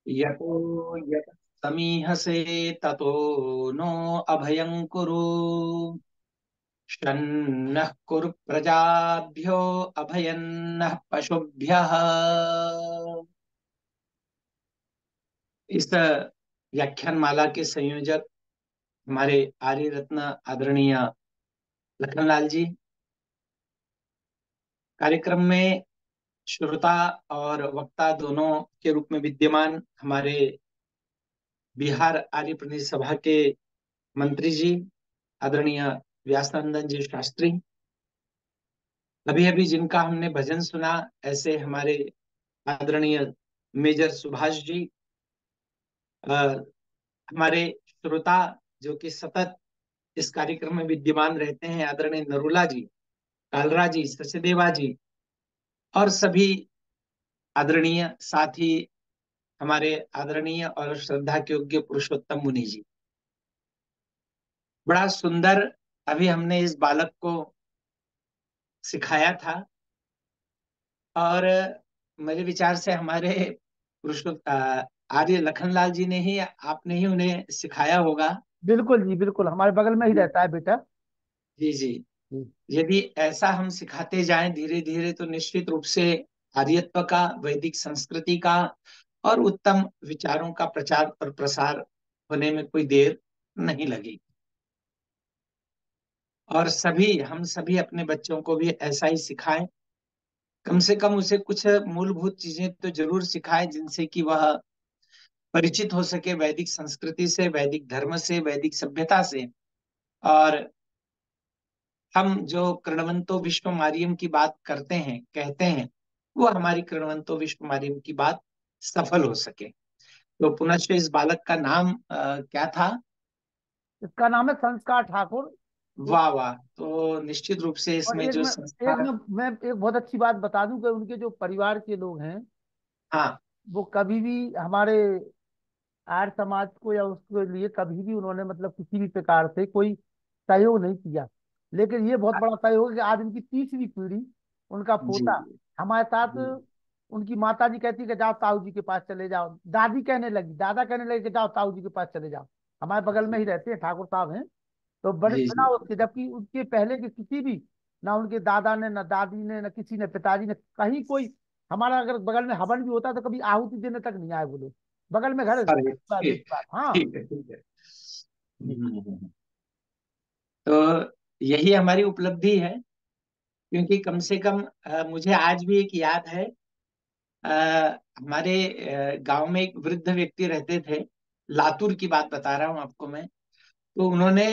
यतो यत समीहसे ततो नो अभयं कुरु। शन्नः कुरु प्रजाभ्यो अभयन्नः पशुभ्यः। इस व्याख्यान माला के संयोजक हमारे आर्य रत्न आदरणीय लखनलाल जी, कार्यक्रम में श्रोता और वक्ता दोनों के रूप में विद्यमान हमारे बिहार आर्य प्रतिनिधि सभा के मंत्री जी आदरणीय व्यासनंदन जी शास्त्री, अभी अभी जिनका हमने भजन सुना, ऐसे हमारे आदरणीय मेजर सुभाष जी, हमारे श्रोता जो कि सतत इस कार्यक्रम में विद्यमान रहते हैं, आदरणीय नरूला जी, कालरा जी, सचदेवा जी, और सभी आदरणीय साथी, हमारे आदरणीय और श्रद्धा के योग्य पुरुषोत्तम मुनि जी। बड़ा सुंदर अभी हमने इस बालक को सिखाया था, और मेरे विचार से हमारे आर्य लखनलाल जी ने ही, आपने ही उन्हें सिखाया होगा। बिल्कुल जी, बिल्कुल हमारे बगल में ही जी रहता है बेटा। जी जी। जी। यदि ऐसा हम सिखाते जाएं धीरे धीरे, तो निश्चित रूप से आर्यत्व का, वैदिक संस्कृति का और उत्तम विचारों का प्रचार और प्रसार होने में कोई देर नहीं लगेगी। और हम सभी अपने बच्चों को भी ऐसा ही सिखाएं। कम से कम उसे कुछ मूलभूत चीजें तो जरूर सिखाएं, जिनसे कि वह परिचित हो सके वैदिक संस्कृति से, वैदिक धर्म से, वैदिक सभ्यता से। और हम जो कृणवंतो विश्वमारियम की बात करते हैं, कहते हैं, वो हमारी कृणवंतो विश्वमारियम की बात सफल हो सके। तो पुनश्च इस बालक का नाम क्या था? इसका नाम है संस्कार ठाकुर। वाह वाह! तो निश्चित रूप से और इसमें एक जो मैं एक संस्कार। मैं एक बहुत अच्छी बात बता दूं कि उनके जो परिवार के लोग हैं, हाँ वो कभी भी हमारे आर्य समाज को या उसके लिए कभी भी उन्होंने मतलब किसी भी प्रकार से कोई सहयोग नहीं किया। लेकिन ये बहुत बड़ा सहयोग है कि आज उनकी तीसरी पीढ़ी, उनका जी पोता हमारे साथ। जी उनकी माता जी कहती है कि जाओ ताऊ जी के पास चले जाओ, दादी कहने लगी, दादा कहने लगे कि जाओ ताऊ जी के पास चले जाओ। हमारे बगल में ही रहते हैं, ठाकुर साहब हैं। तो बड़े जी बिना जी उसके, जबकि उनके पहले के किसी भी, ना उनके दादा ने, ना दादी ने, ना किसी ने, पिताजी ने कहीं कोई, हमारा अगर बगल में हवन भी होता तो कभी आहुति देने तक नहीं आए वो लोग। बगल में घर है, अरे दूसरी ठीक, बात। हाँ। ठीक है ठीक है। जी। तो यही हमारी उपलब्धि है, क्योंकि कम से कम मुझे आज भी एक याद है। हमारे गांव में एक वृद्ध व्यक्ति रहते थे, लातूर की बात बता रहा हूं आपको मैं। तो उन्होंने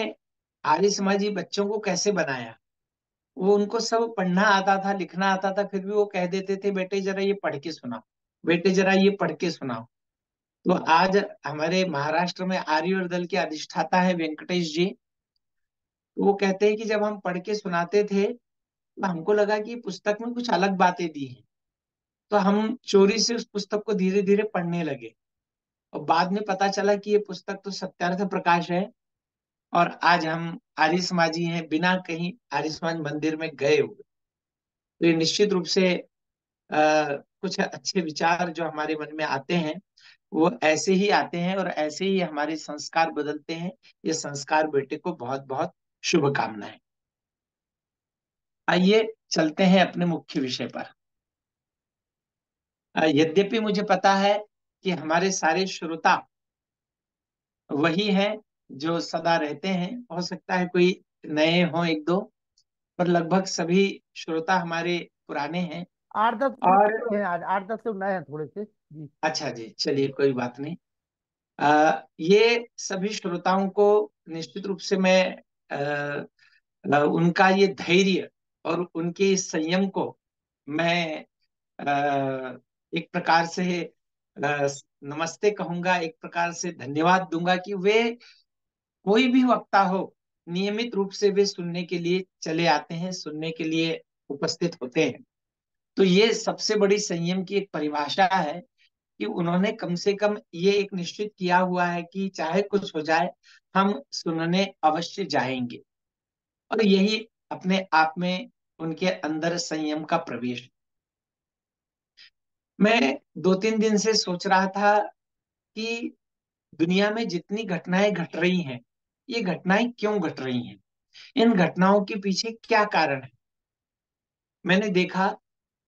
आर्य समाजी बच्चों को कैसे बनाया, वो उनको सब पढ़ना आता था, लिखना आता था, फिर भी वो कह देते थे, बेटे जरा ये पढ़ के सुनाओ, बेटे जरा ये पढ़ के सुनाओ। तो आज हमारे महाराष्ट्र में आर्य दल के अधिष्ठाता है वेंकटेश जी। तो वो कहते हैं कि जब हम पढ़ के सुनाते थे, तो हमको लगा कि पुस्तक में कुछ अलग बातें दी हैं। तो हम चोरी से उस पुस्तक को धीरे धीरे पढ़ने लगे, और बाद में पता चला कि ये पुस्तक तो सत्यार्थ प्रकाश है। और आज हम आर्य समाजी हैं, बिना कहीं आर्य समाज मंदिर में गए हुए। तो ये निश्चित रूप से कुछ अच्छे विचार जो हमारे मन में आते हैं, वो ऐसे ही आते हैं और ऐसे ही हमारे संस्कार बदलते हैं। ये संस्कार बेटे को बहुत बहुत शुभकामनाएं। आइए चलते हैं अपने मुख्य विषय पर। यद्यपि मुझे पता है कि हमारे सारे श्रोता वही हैं जो सदा रहते हैं, हो सकता है कोई नए हों एक दो, पर लगभग सभी श्रोता हमारे पुराने हैं। 8-10 और लोग हैं आज, 8-10 लोग नए हैं थोड़े से जी। अच्छा जी, चलिए कोई बात नहीं। ये सभी श्रोताओं को निश्चित रूप से मैं उनका ये धैर्य और उनके इस संयम को मैं एक प्रकार से नमस्ते कहूंगा, एक प्रकार से धन्यवाद दूंगा कि वे, कोई भी वक्ता हो, नियमित रूप से वे सुनने के लिए चले आते हैं, सुनने के लिए उपस्थित होते हैं। तो ये सबसे बड़ी संयम की एक परिभाषा है कि उन्होंने कम से कम ये एक निश्चित किया हुआ है कि चाहे कुछ हो जाए, हम सुनने अवश्य जाएंगे। और यही अपने आप में उनके अंदर संयम का प्रवेश। मैं 2-3 दिन से सोच रहा था कि दुनिया में जितनी घटनाएं घट रही हैं, ये घटनाएं क्यों घट रही हैं, इन घटनाओं के पीछे क्या कारण है। मैंने देखा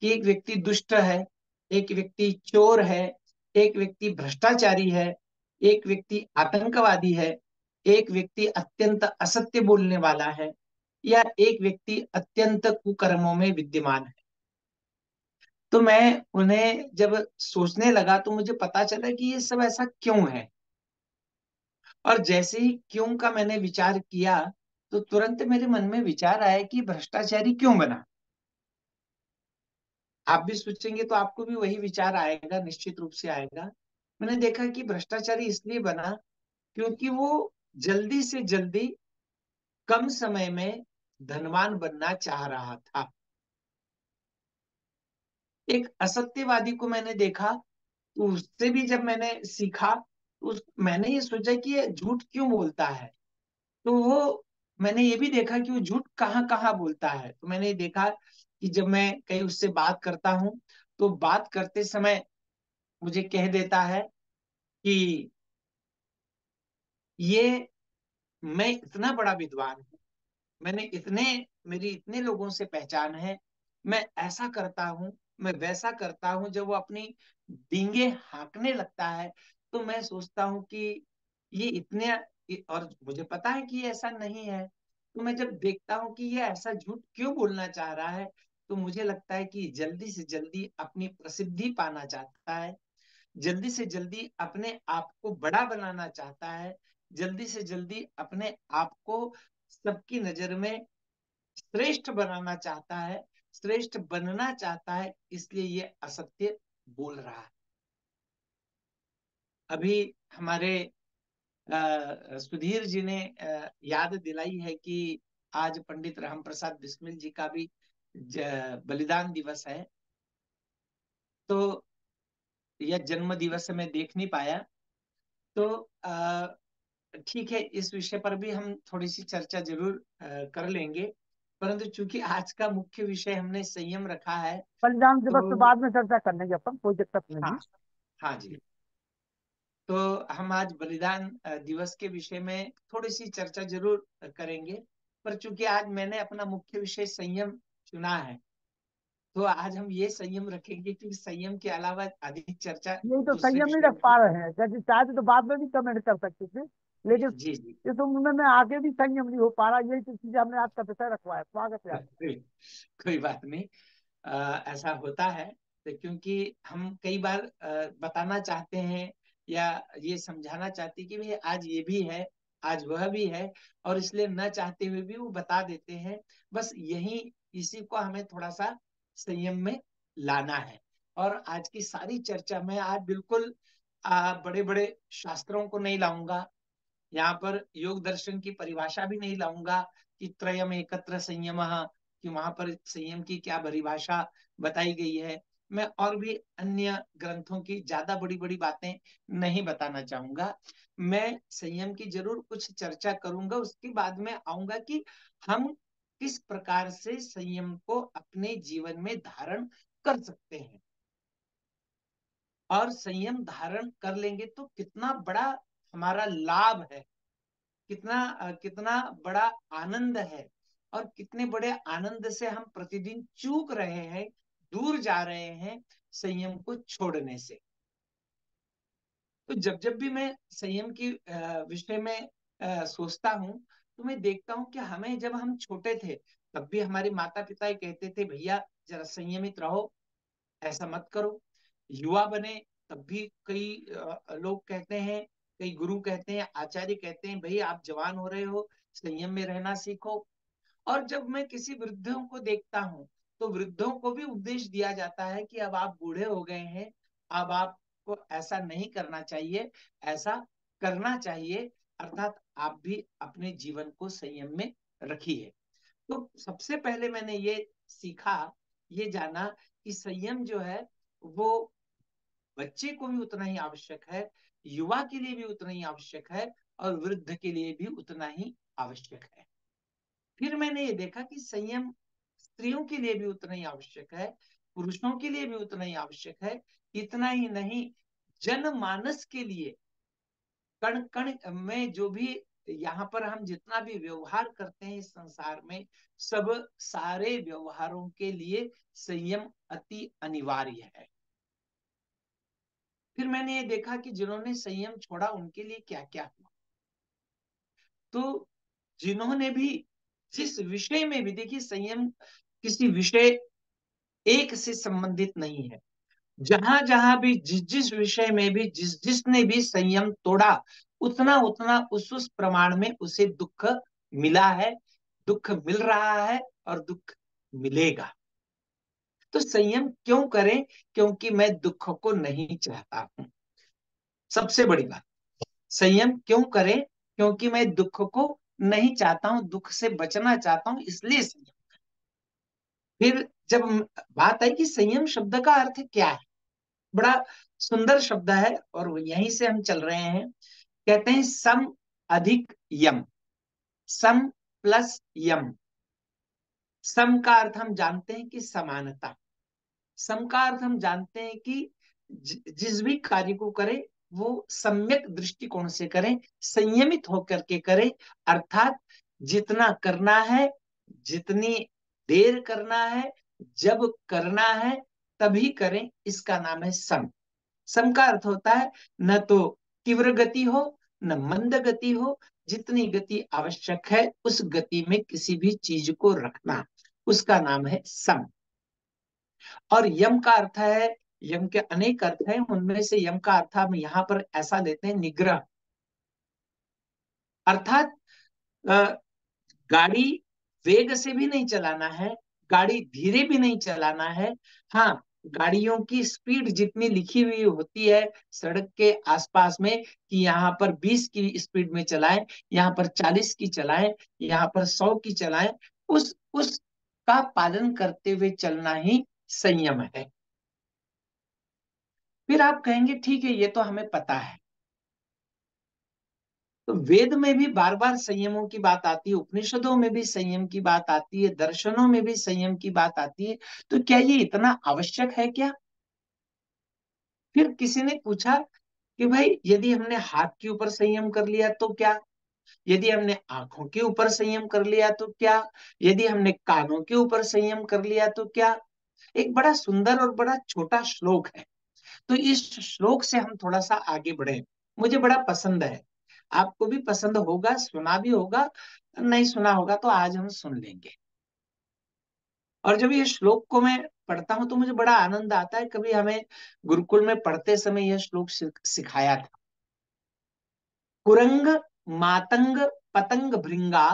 कि एक व्यक्ति दुष्ट है, एक व्यक्ति चोर है, एक व्यक्ति भ्रष्टाचारी है, एक व्यक्ति आतंकवादी है, एक व्यक्ति अत्यंत असत्य बोलने वाला है, या एक व्यक्ति अत्यंत कुकर्मों में विद्यमान है। तो मैं उन्हें जब सोचने लगा तो मुझे पता चला कि ये सब ऐसा क्यों है। और जैसे ही क्यों का मैंने विचार किया, तो तुरंत मेरे मन में विचार आया कि भ्रष्टाचारी क्यों बना। आप भी सोचेंगे तो आपको भी वही विचार आएगा, निश्चित रूप से आएगा। मैंने देखा कि भ्रष्टाचारी इसलिए बना क्योंकि वो जल्दी से जल्दी कम समय में धनवान बनना चाह रहा था। एक असत्यवादी को मैंने देखा, तो उससे भी जब मैंने सीखा, मैंने ये सोचा कि ये झूठ क्यों बोलता है। तो वो मैंने ये भी देखा कि वो झूठ कहाँ कहाँ बोलता है। तो मैंने देखा कि जब मैं कहीं उससे बात करता हूँ, तो बात करते समय मुझे कह देता है कि ये मैं इतना बड़ा विद्वान हूँ, मैंने इतने मेरी इतने लोगों से पहचान है, मैं ऐसा करता हूँ, मैं वैसा करता हूँ। जब वो अपनी डींगे हाँकने लगता है, तो मैं सोचता हूँ कि ये इतने, और मुझे पता है कि ये ऐसा नहीं है। तो मैं जब देखता हूँ कि ये ऐसा झूठ क्यों बोलना चाह रहा है, तो मुझे लगता है कि जल्दी से जल्दी अपनी प्रसिद्धि पाना चाहता है, जल्दी से जल्दी अपने आप को बड़ा बनाना चाहता है, जल्दी से जल्दी अपने आप को सबकी नजर में श्रेष्ठ बनाना चाहता है, श्रेष्ठ बनना चाहता है, इसलिए ये असत्य बोल रहा है। अभी हमारे सुधीर जी ने याद दिलाई है कि आज पंडित राम प्रसाद बिस्मिल जी का भी बलिदान दिवस है। तो यह जन्म दिवस मैं देख नहीं पाया। तो ठीक है, इस विषय पर भी हम थोड़ी सी चर्चा जरूर कर लेंगे, परंतु चूंकि आज का मुख्य विषय हमने संयम रखा है। बलिदान दिवस पे तो बाद में चर्चा करने की अपन, कोई दिक्कत नहीं। हाँ, हाँ जी। तो हम आज बलिदान दिवस के विषय में थोड़ी सी चर्चा जरूर करेंगे, पर चूंकि आज मैंने अपना मुख्य विषय संयम चुना है, तो आज हम ये संयम रखेंगे, क्योंकि संयम के अलावा अधिक चर्चा यही तो दूसरे संयम नहीं विषयों रख में। पा रहे हैं, क्योंकि चाहते तो बाद में भी कमेंट कर सकते थे, लेकिन जी जी। इस उम्र में आगे भी संयम नहीं हो पा रहा। यही तो चीजें हमने आज का विषय रखवाया। स्वागत है आपका। कोई कोई बात नहीं। ऐसा होता है, तो क्योंकि हम कई बार बताना चाहते हैं या ये समझाना चाहते हैं कि भाई आज ये भी है, आज वह भी है, और इसलिए न चाहते हुए भी वो बता देते हैं। बस यही, इसी को हमें थोड़ा सा संयम में लाना है। और आज की सारी चर्चा में आज बिल्कुल बड़े बड़े शास्त्रों को नहीं लाऊंगा, यहाँ पर योग दर्शन की परिभाषा भी नहीं लाऊंगा कि त्रयम एकत्र संयम, कि वहां पर संयम की क्या परिभाषा बताई गई है। मैं और भी अन्य ग्रंथों की ज्यादा बड़ी बड़ी बातें नहीं बताना चाहूंगा। मैं संयम की जरूर कुछ चर्चा करूंगा, उसके बाद में आऊंगा कि हम किस प्रकार से संयम को अपने जीवन में धारण कर सकते हैं, और संयम धारण कर लेंगे तो कितना बड़ा हमारा लाभ है, कितना बड़ा आनंद है, और कितने बड़े आनंद से हम प्रतिदिन चूक रहे हैं, दूर जा रहे हैं संयम को छोड़ने से। तो जब जब भी मैं संयम के विषय में सोचता हूँ, तो मैं देखता हूँ कि हमें जब हम छोटे थे, तब भी हमारे माता पिता ही कहते थे भैया जरा संयमित रहो, ऐसा मत करो। युवा बने तब भी कई लोग कहते हैं, कई गुरु कहते हैं, आचार्य कहते हैं, भाई आप जवान हो रहे हो, संयम में रहना सीखो। और जब मैं किसी वृद्धों को देखता हूँ, तो वृद्धों को भी उपदेश दिया जाता है कि अब आप बूढ़े हो गए हैं, अब आपको ऐसा नहीं करना चाहिए, ऐसा करना चाहिए, अर्थात आप भी अपने जीवन को संयम में रखिए। तो सबसे पहले मैंने ये सीखा, ये जाना कि संयम जो है वो बच्चे को भी उतना ही आवश्यक है, युवा के लिए भी उतना ही आवश्यक है, और वृद्ध के लिए भी उतना ही आवश्यक है। फिर मैंने ये देखा कि संयम स्त्रियों के लिए भी उतना ही आवश्यक है, पुरुषों के लिए भी उतना ही आवश्यक है। इतना ही नहीं, जनमानस के लिए, कण कण में जो भी यहाँ पर हम जितना भी व्यवहार करते हैं इस संसार में, सब सारे व्यवहारों के लिए संयम अति अनिवार्य है। फिर मैंने ये देखा कि जिन्होंने संयम छोड़ा उनके लिए क्या क्या हुआ। तो जिन्होंने भी जिस विषय में भी, देखिए संयम किसी विषय एक से संबंधित नहीं है। जहां जहां भी जिस जिस विषय में भी जिस जिसने भी संयम तोड़ा, उतना उतना उस प्रमाण में उसे दुख मिला है, दुख मिल रहा है और दुख मिलेगा। तो संयम क्यों करें? क्योंकि मैं दुख को नहीं चाहता हूं। सबसे बड़ी बात, संयम क्यों करें? क्योंकि मैं दुख को नहीं चाहता हूं, दुख से बचना चाहता हूं, इसलिए संयम। फिर जब बात आई कि संयम शब्द का अर्थ क्या है, बड़ा सुंदर शब्द है और यहीं से हम चल रहे हैं। कहते हैं सम अधिक यम, सम प्लस यम। सम का अर्थ हम जानते हैं कि समानता, सम का अर्थ हम जानते हैं कि जिस भी कार्य को करें वो सम्यक दृष्टिकोण से करें, संयमित होकर के करें। अर्थात जितना करना है, जितनी देर करना है, जब करना है तभी करें, इसका नाम है सम। सम का अर्थ होता है न तो तीव्र गति हो न मंद गति हो, जितनी गति आवश्यक है उस गति में किसी भी चीज को रखना, उसका नाम है सम। और यम का अर्थ है, यम के अनेक अर्थ हैं, उनमें से यम का अर्थ हम यहाँ पर ऐसा लेते हैं निग्रह। अर्थात गाड़ी वेग से भी नहीं चलाना है, गाड़ी धीरे भी नहीं चलाना है। हाँ, गाड़ियों की स्पीड जितनी लिखी हुई होती है सड़क के आसपास में कि यहाँ पर 20 की स्पीड में चलाएं, यहाँ पर 40 की चलाएं, यहाँ पर 100 की चलाएं, उस का पालन करते हुए चलना ही संयम है। फिर आप कहेंगे ठीक है, ये तो हमें पता है। तो वेद में भी बार बार संयमों की बात आती है, उपनिषदों में भी संयम की बात आती है, दर्शनों में भी संयम की बात आती है। तो क्या ये इतना आवश्यक है क्या? फिर किसी ने पूछा कि भाई यदि हमने हाथ के ऊपर संयम कर लिया तो क्या, यदि हमने आंखों के ऊपर संयम कर लिया तो क्या, यदि हमने कानों के ऊपर संयम कर लिया तो क्या? एक बड़ा सुंदर और बड़ा छोटा श्लोक है। तो इस श्लोक से हम थोड़ा सा आगे बढ़े, मुझे बड़ा पसंद है, आपको भी पसंद होगा, सुना भी होगा, नहीं सुना होगा तो आज हम सुन लेंगे। और जब ये श्लोक को मैं पढ़ता हूं तो मुझे बड़ा आनंद आता है। कभी हमें गुरुकुल में पढ़ते समय यह श्लोक सिखाया था। कुरंग मातंग पतंग भृंगा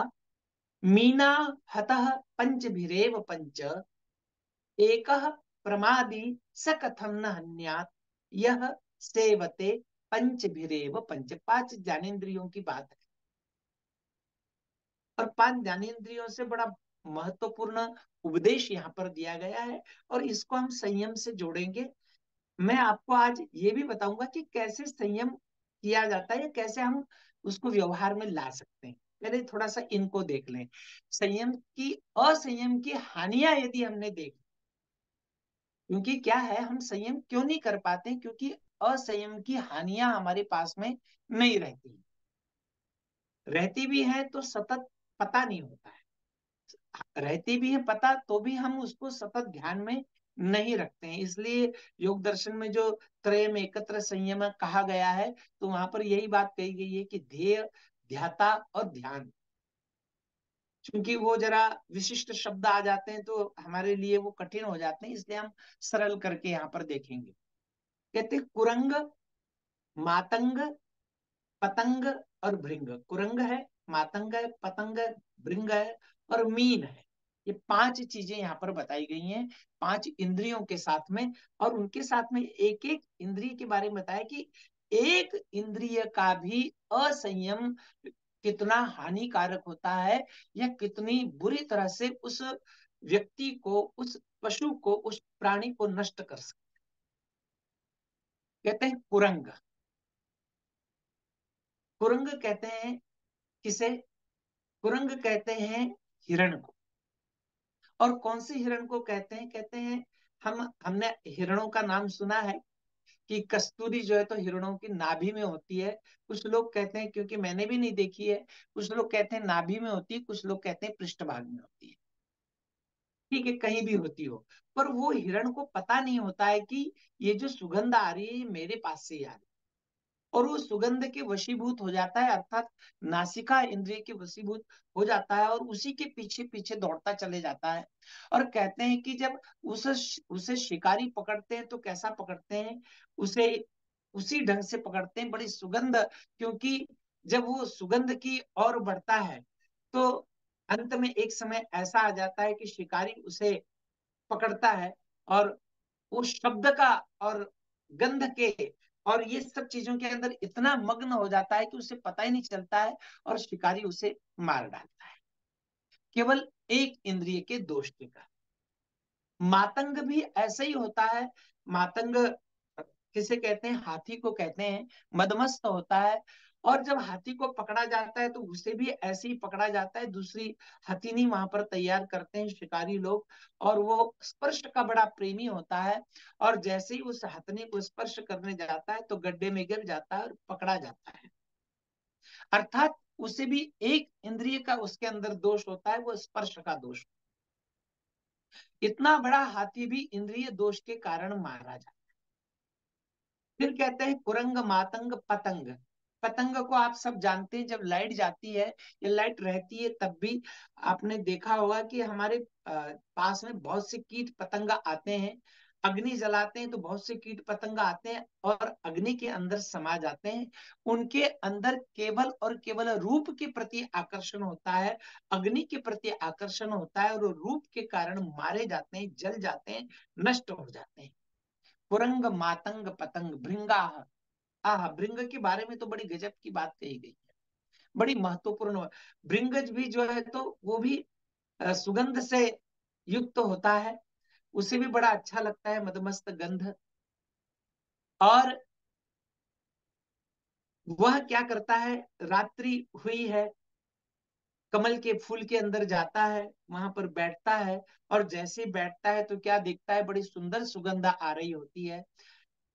मीना हतः पंचभिरेव पंच एकः प्रमादी स कथम न हन्यात् यह सेवते पंचभिरेव पंच। पांच ज्ञानेन्द्रियों की बात है और पांच ज्ञानेन्द्रियों से बड़ा महत्वपूर्ण उपदेश यहाँ पर दिया गया है और इसको हम संयम से जोड़ेंगे। मैं आपको आज ये भी बताऊंगा कि कैसे संयम किया जाता है, कैसे हम उसको व्यवहार में ला सकते हैं। पहले थोड़ा सा इनको देख लें। संयम की, असंयम की हानियां यदि हमने देख, क्योंकि क्या है हम संयम क्यों नहीं कर पाते, क्योंकि असंयम की हानियां हमारे पास में नहीं रहती, रहती भी है तो सतत पता नहीं होता है, रहती भी है पता तो भी हम उसको सतत ध्यान में नहीं रखते हैं। इसलिए योग दर्शन में जो त्रयम एकत्र संयम कहा गया है, तो वहां पर यही बात कही गई है कि ध्येय, ध्याता और ध्यान। क्योंकि वो जरा विशिष्ट शब्द आ जाते हैं तो हमारे लिए वो कठिन हो जाते हैं, इसलिए हम सरल करके यहाँ पर देखेंगे। कहते हैं कुरंग मातंग पतंग और भृंग। कुरंग है, मातंग है, पतंग है, भृंग है और मीन है। ये पांच चीजें यहाँ पर बताई गई हैं, पांच इंद्रियों के साथ में। और उनके साथ में एक एक इंद्रिय के बारे में बताया कि एक इंद्रिय का भी असंयम कितना हानिकारक होता है या कितनी बुरी तरह से उस व्यक्ति को, उस पशु को, उस प्राणी को नष्ट कर सकता। कहते हैं कुरंग। कुरंग कहते हैं किसे? कुरंग कहते हैं हिरण को। और कौन से हिरण को कहते हैं? कहते हैं, हमने हिरणों का नाम सुना है, कि कस्तूरी जो है तो हिरणों की नाभि में होती है। कुछ लोग कहते हैं, क्योंकि मैंने भी नहीं देखी है, कुछ लोग कहते हैं नाभि में होती है, कुछ लोग कहते हैं पृष्ठभाग में होती है। ठीक है, कहीं भी होती हो, पर वो हिरण को पता नहीं होता है कि ये जो सुगंध आ रही है ये मेरे पास से ही आ रही है। और वो सुगंध के वशीभूत हो जाता है, अर्थात नासिका इंद्रिय के वशीभूत हो जाता है, और उसी के पीछे पीछे दौड़ता चले जाता है। और कहते हैं कि जब उसे उसे शिकारी पकड़ते हैं तो कैसा पकड़ते हैं, उसे उसी ढंग से पकड़ते हैं, बड़ी सुगंध। क्योंकि जब वो सुगंध की ओर बढ़ता है तो अंत में एक समय ऐसा आ जाता है कि शिकारी उसे पकड़ता है, और उस शब्द का और गंध के और ये सब चीजों के अंदर इतना मग्न हो जाता है कि उसे पता ही नहीं चलता है, और शिकारी उसे मार डालता है, केवल एक इंद्रिय के दोष के कारण। मातंग भी ऐसा ही होता है। मातंग किसे कहते हैं, हाथी को कहते हैं, मदमस्त होता है। और जब हाथी को पकड़ा जाता है तो उसे भी ऐसे ही पकड़ा जाता है, दूसरी हथिनी वहां पर तैयार करते हैं शिकारी लोग, और वो स्पर्श का बड़ा प्रेमी होता है। और जैसे ही उस हथिनी को स्पर्श करने जाता है तो गड्ढे में गिर जाता है और पकड़ा जाता है। अर्थात उसे भी एक इंद्रिय का उसके अंदर दोष होता है, वो स्पर्श का दोष। इतना बड़ा हाथी भी इंद्रिय दोष के कारण मारा जाता है। फिर कहते हैं कुरंग मातंग पतंग। पतंग को आप सब जानते हैं, जब लाइट जाती है या लाइट रहती है तब भी आपने देखा होगा कि हमारे पास में बहुत से कीट पतंग आते हैं। अग्नि जलाते हैं तो बहुत से कीट पतंग आते हैं और अग्नि के अंदर समा जाते हैं। उनके अंदर केवल और केवल रूप के प्रति आकर्षण होता है, अग्नि के प्रति आकर्षण होता है, और रूप के कारण मारे जाते हैं, जल जाते हैं, नष्ट हो जाते हैं। कुरंग मातंग पतंग भृंगा। आह, भृंग के बारे में तो बड़ी गजब की बात कही गई है, बड़ी महत्वपूर्ण। भृंगज भी जो है तो वो भी सुगंध से युक्त होता है, उसे भी बड़ा अच्छा लगता है, मदमस्त गंध। और वह क्या करता है, रात्रि हुई है, कमल के फूल के अंदर जाता है, वहां पर बैठता है, और जैसे ही बैठता है तो क्या देखता है, बड़ी सुंदर सुगंध आ रही होती है,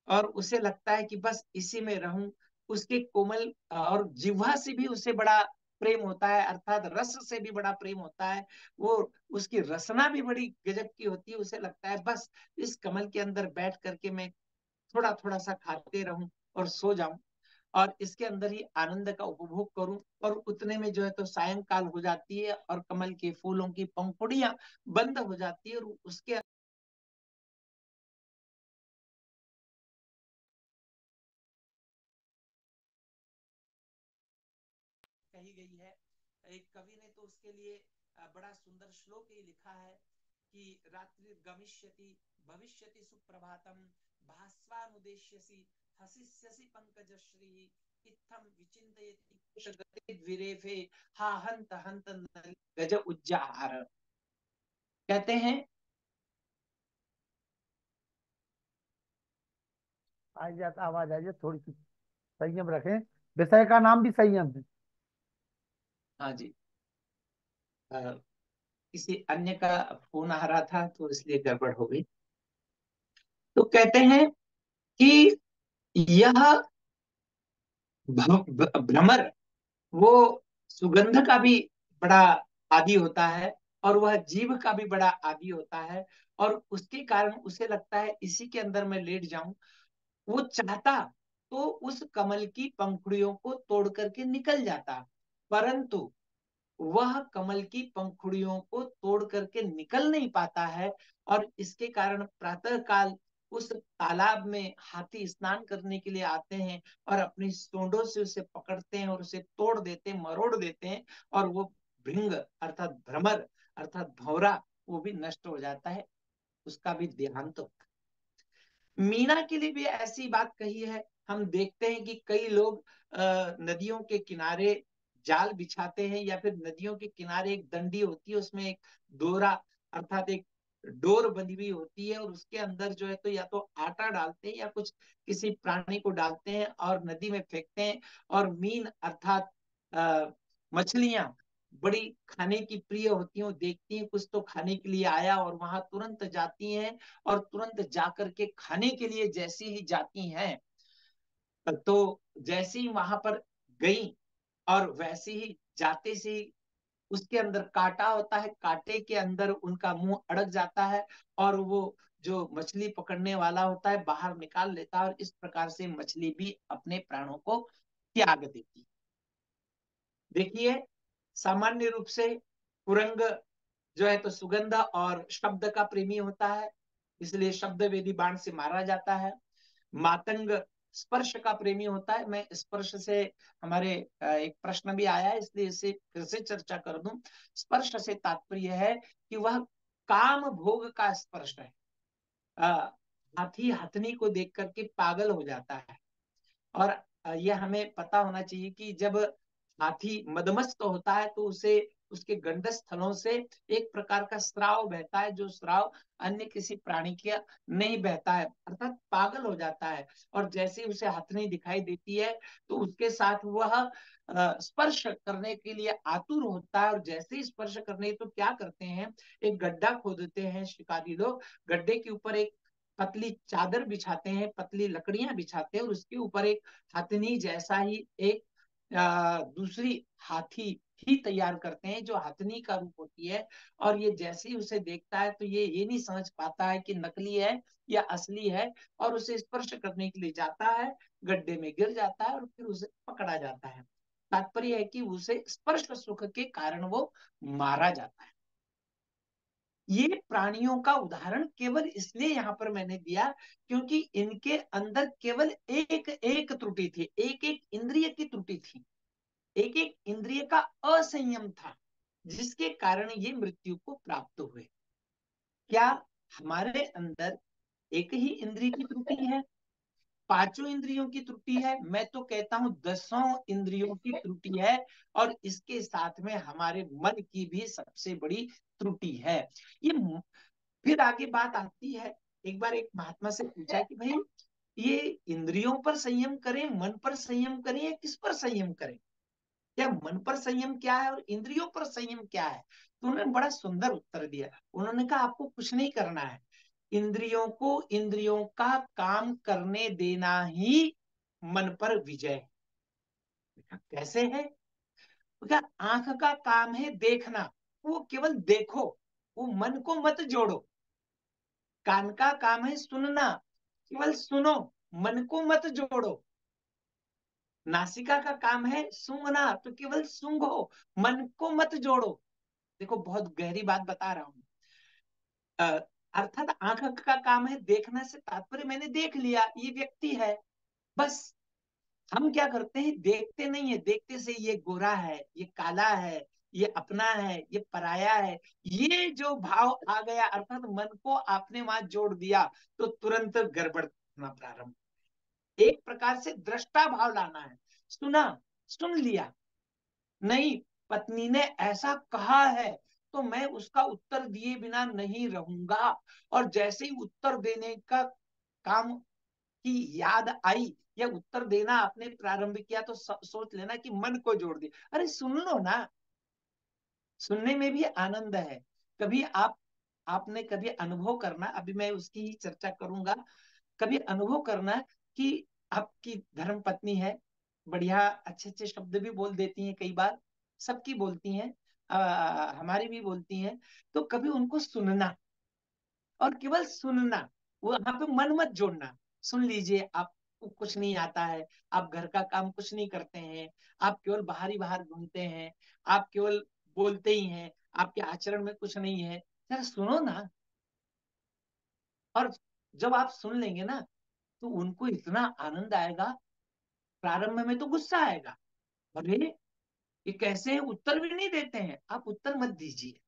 और उसे लगता है कि बस इसी में रहूं। उसके कोमल और जिह्वा से भी उसे बड़ा प्रेम होता है, अर्थात रस से भी बड़ा प्रेम होता है। वो उसकी रसना भी बड़ी गजब की होती है, उसे लगता है बस इस कमल के अंदर बैठ करके मैं थोड़ा थोड़ा सा खाते रहूं और सो जाऊं, और इसके अंदर ही आनंद का उपभोग करूं। और उतने में जो है तो सायंकाल हो जाती है और कमल के फूलों की पंखुड़ियां बंद हो जाती है, और उसके कही गई है। एक कवि ने तो उसके लिए बड़ा सुंदर श्लोक ही लिखा है कि रात्रि गमिष्यति भविष्यति सुप्रभातम भास्वानुदेश्यसि हसिष्यसि पंकजश्री इत्थम विचिन्तयति कुशगतिर्विरेफे हा हंत हंत गज उज्जाहार। कहते हैं। आवाज आ जाए, थोड़ी सी संयम रखें। विषय का नाम भी संयम है। हाँ जी, किसी अन्य का फोन आ रहा था तो इसलिए गड़बड़ हो गई। तो कहते हैं कि यह भ्रमर वो सुगंध का भी बड़ा आदी होता है, और वह जीभ का भी बड़ा आदी होता है, और उसके कारण उसे लगता है इसी के अंदर मैं लेट जाऊं। वो चाहता तो उस कमल की पंखुड़ियों को तोड़ करके निकल जाता, परंतु वह कमल की पंखुड़ियों को तोड़ करके निकल नहीं पाता है। और इसके कारण प्रातः काल उस तालाब में हाथी स्नान करने के लिए आते हैं, और अपनी सूंडों से उसे पकड़ते हैं और उसे तोड़ देते हैं, मरोड़ देते हैं, और वो भृंग अर्थात भ्रमर अर्थात भौरा वो भी नष्ट हो जाता है, उसका भी देहांत होता है। मीना के लिए भी ऐसी बात कही है। हम देखते हैं कि कई लोग नदियों के किनारे जाल बिछाते हैं, या फिर नदियों के किनारे एक दंडी होती है, उसमें एक डोरा अर्थात एक डोर बंधी हुई होती है, और उसके अंदर जो है तो या तो आटा डालते हैं या कुछ किसी प्राणी को डालते हैं और नदी में फेंकते हैं, और मीन अर्थात मछलियां बड़ी खाने की प्रिय होती हैं, देखती हैं कुछ तो खाने के लिए आया और वहां तुरंत जाती हैं, और तुरंत जाकर के खाने के लिए जैसे ही जाती हैं, तो जैसे ही वहां पर गई और वैसे ही जाते से ही उसके अंदर कांटा होता है, कांटे के अंदर उनका मुंह अड़क जाता है, और वो जो मछली पकड़ने वाला होता है बाहर निकाल लेता है, और इस प्रकार से मछली भी अपने प्राणों को त्याग देती है। देखिए, सामान्य रूप से कुरंग जो है तो सुगंध और शब्द का प्रेमी होता है, इसलिए शब्द वेदी बाण से मारा जाता है। मातंग स्पर्श का प्रेमी होता है। मैं स्पर्श से हमारे एक प्रश्न भी आया है, इसलिए इसे फिर से चर्चा कर दूं। स्पर्श से तात्पर्य है कि वह काम भोग का स्पर्श है। अ, हाथी हथनी को देख करके पागल हो जाता है, और यह हमें पता होना चाहिए कि जब हाथी मदमस्त होता है तो उसे उसके गंड स्थलों से एक प्रकार का स्राव बहता है, जो स्राव अन्य किसी प्राणी का नहीं बहता है, अर्थात पागल हो जाता है। और जैसे ही उसे हथनी दिखाई देती है तो उसके साथ वह स्पर्श करने के लिए आतुर होता है, और जैसे ही स्पर्श करने तो क्या करते हैं, एक गड्ढा खोदते हैं शिकारी लोग, गड्ढे के ऊपर एक पतली चादर बिछाते हैं, पतली लकड़ियां बिछाते हैं, और उसके ऊपर एक हथनी जैसा ही एक दूसरी हाथी ही तैयार करते हैं, जो हथनी का रूप होती है। और ये जैसे ही उसे देखता है तो ये नहीं समझ पाता है कि नकली है या असली है, और उसे स्पर्श करने के लिए जाता है, गड्ढे में गिर जाता है और फिर उसे पकड़ा जाता है। तात्पर्य है कि उसे स्पर्श सुख के कारण वो मारा जाता है। ये प्राणियों का उदाहरण केवल इसलिए यहां पर मैंने दिया क्योंकि इनके अंदर केवल एक एक त्रुटि थी, एक एक इंद्रिय की त्रुटि थी, एक एक इंद्रिय का असंयम था, जिसके कारण ये मृत्यु को प्राप्त हुए। क्या हमारे अंदर एक ही इंद्रिय की त्रुटि है, पांचों इंद्रियों की त्रुटि है? मैं तो कहता हूं 10 इंद्रियों की त्रुटि है, और इसके साथ में हमारे मन की भी सबसे बड़ी त्रुटि है। ये फिर आगे बात आती है, एक बार एक महात्मा से पूछा कि भाई ये इंद्रियों पर संयम करें, मन पर संयम करें, या किस पर संयम करें? या मन पर संयम क्या है और इंद्रियों पर संयम क्या है? तो उन्होंने बड़ा सुंदर उत्तर दिया। उन्होंने कहा आपको कुछ नहीं करना है, इंद्रियों को इंद्रियों का काम करने देना ही मन पर विजय है। कैसे है? तो क्या, आंख का काम है देखना, वो केवल देखो, वो मन को मत जोड़ो। कान का काम है सुनना, केवल सुनो, मन को मत जोड़ो। नासिका का काम है सूंघना, तो केवल सूंघो, मन को मत जोड़ो। देखो, बहुत गहरी बात बता रहा हूं। अर्थात आंख का काम है देखना से तात्पर्य मैंने देख लिया ये व्यक्ति है, बस। हम क्या करते हैं, देखते नहीं है, देखते से ये गोरा है, ये काला है, ये अपना है, ये पराया है, ये जो भाव आ गया, अर्थात मन को आपने वहां जोड़ दिया, तो तुरंत गड़बड़ होना प्रारंभ। एक प्रकार से दृष्टा भाव लाना है। सुना, सुन लिया, नहीं, पत्नी ने ऐसा कहा है तो मैं उसका उत्तर दिए बिना नहीं रहूंगा। और जैसे ही उत्तर देने का काम की याद आई या उत्तर देना आपने प्रारंभ किया, तो सोच लेना कि मन को जोड़ दिया। अरे सुन लो ना, सुनने में भी आनंद है। कभी आपने कभी अनुभव करना, अभी मैं उसकी ही चर्चा करूंगा। कभी अनुभव करना कि आपकी धर्म पत्नी है, बढ़िया अच्छे अच्छे शब्द भी बोल देती हैं, कई बार सबकी बोलती हैं, हमारी भी बोलती हैं। तो कभी उनको सुनना, और केवल सुनना, वो वहां पे मन मत जोड़ना। सुन लीजिए, आपको कुछ नहीं आता है, आप घर का काम कुछ नहीं करते हैं, आप केवल बाहर ही बाहर घूमते हैं, आप केवल बोलते ही हैं, आपके आचरण में कुछ नहीं है, जरा सुनो ना। और जब आप सुन लेंगे ना, तो उनको इतना आनंद आएगा। प्रारंभ में तो गुस्सा आएगा, अरे ये कैसे है, उत्तर भी नहीं देते हैं। आप उत्तर मत दीजिए,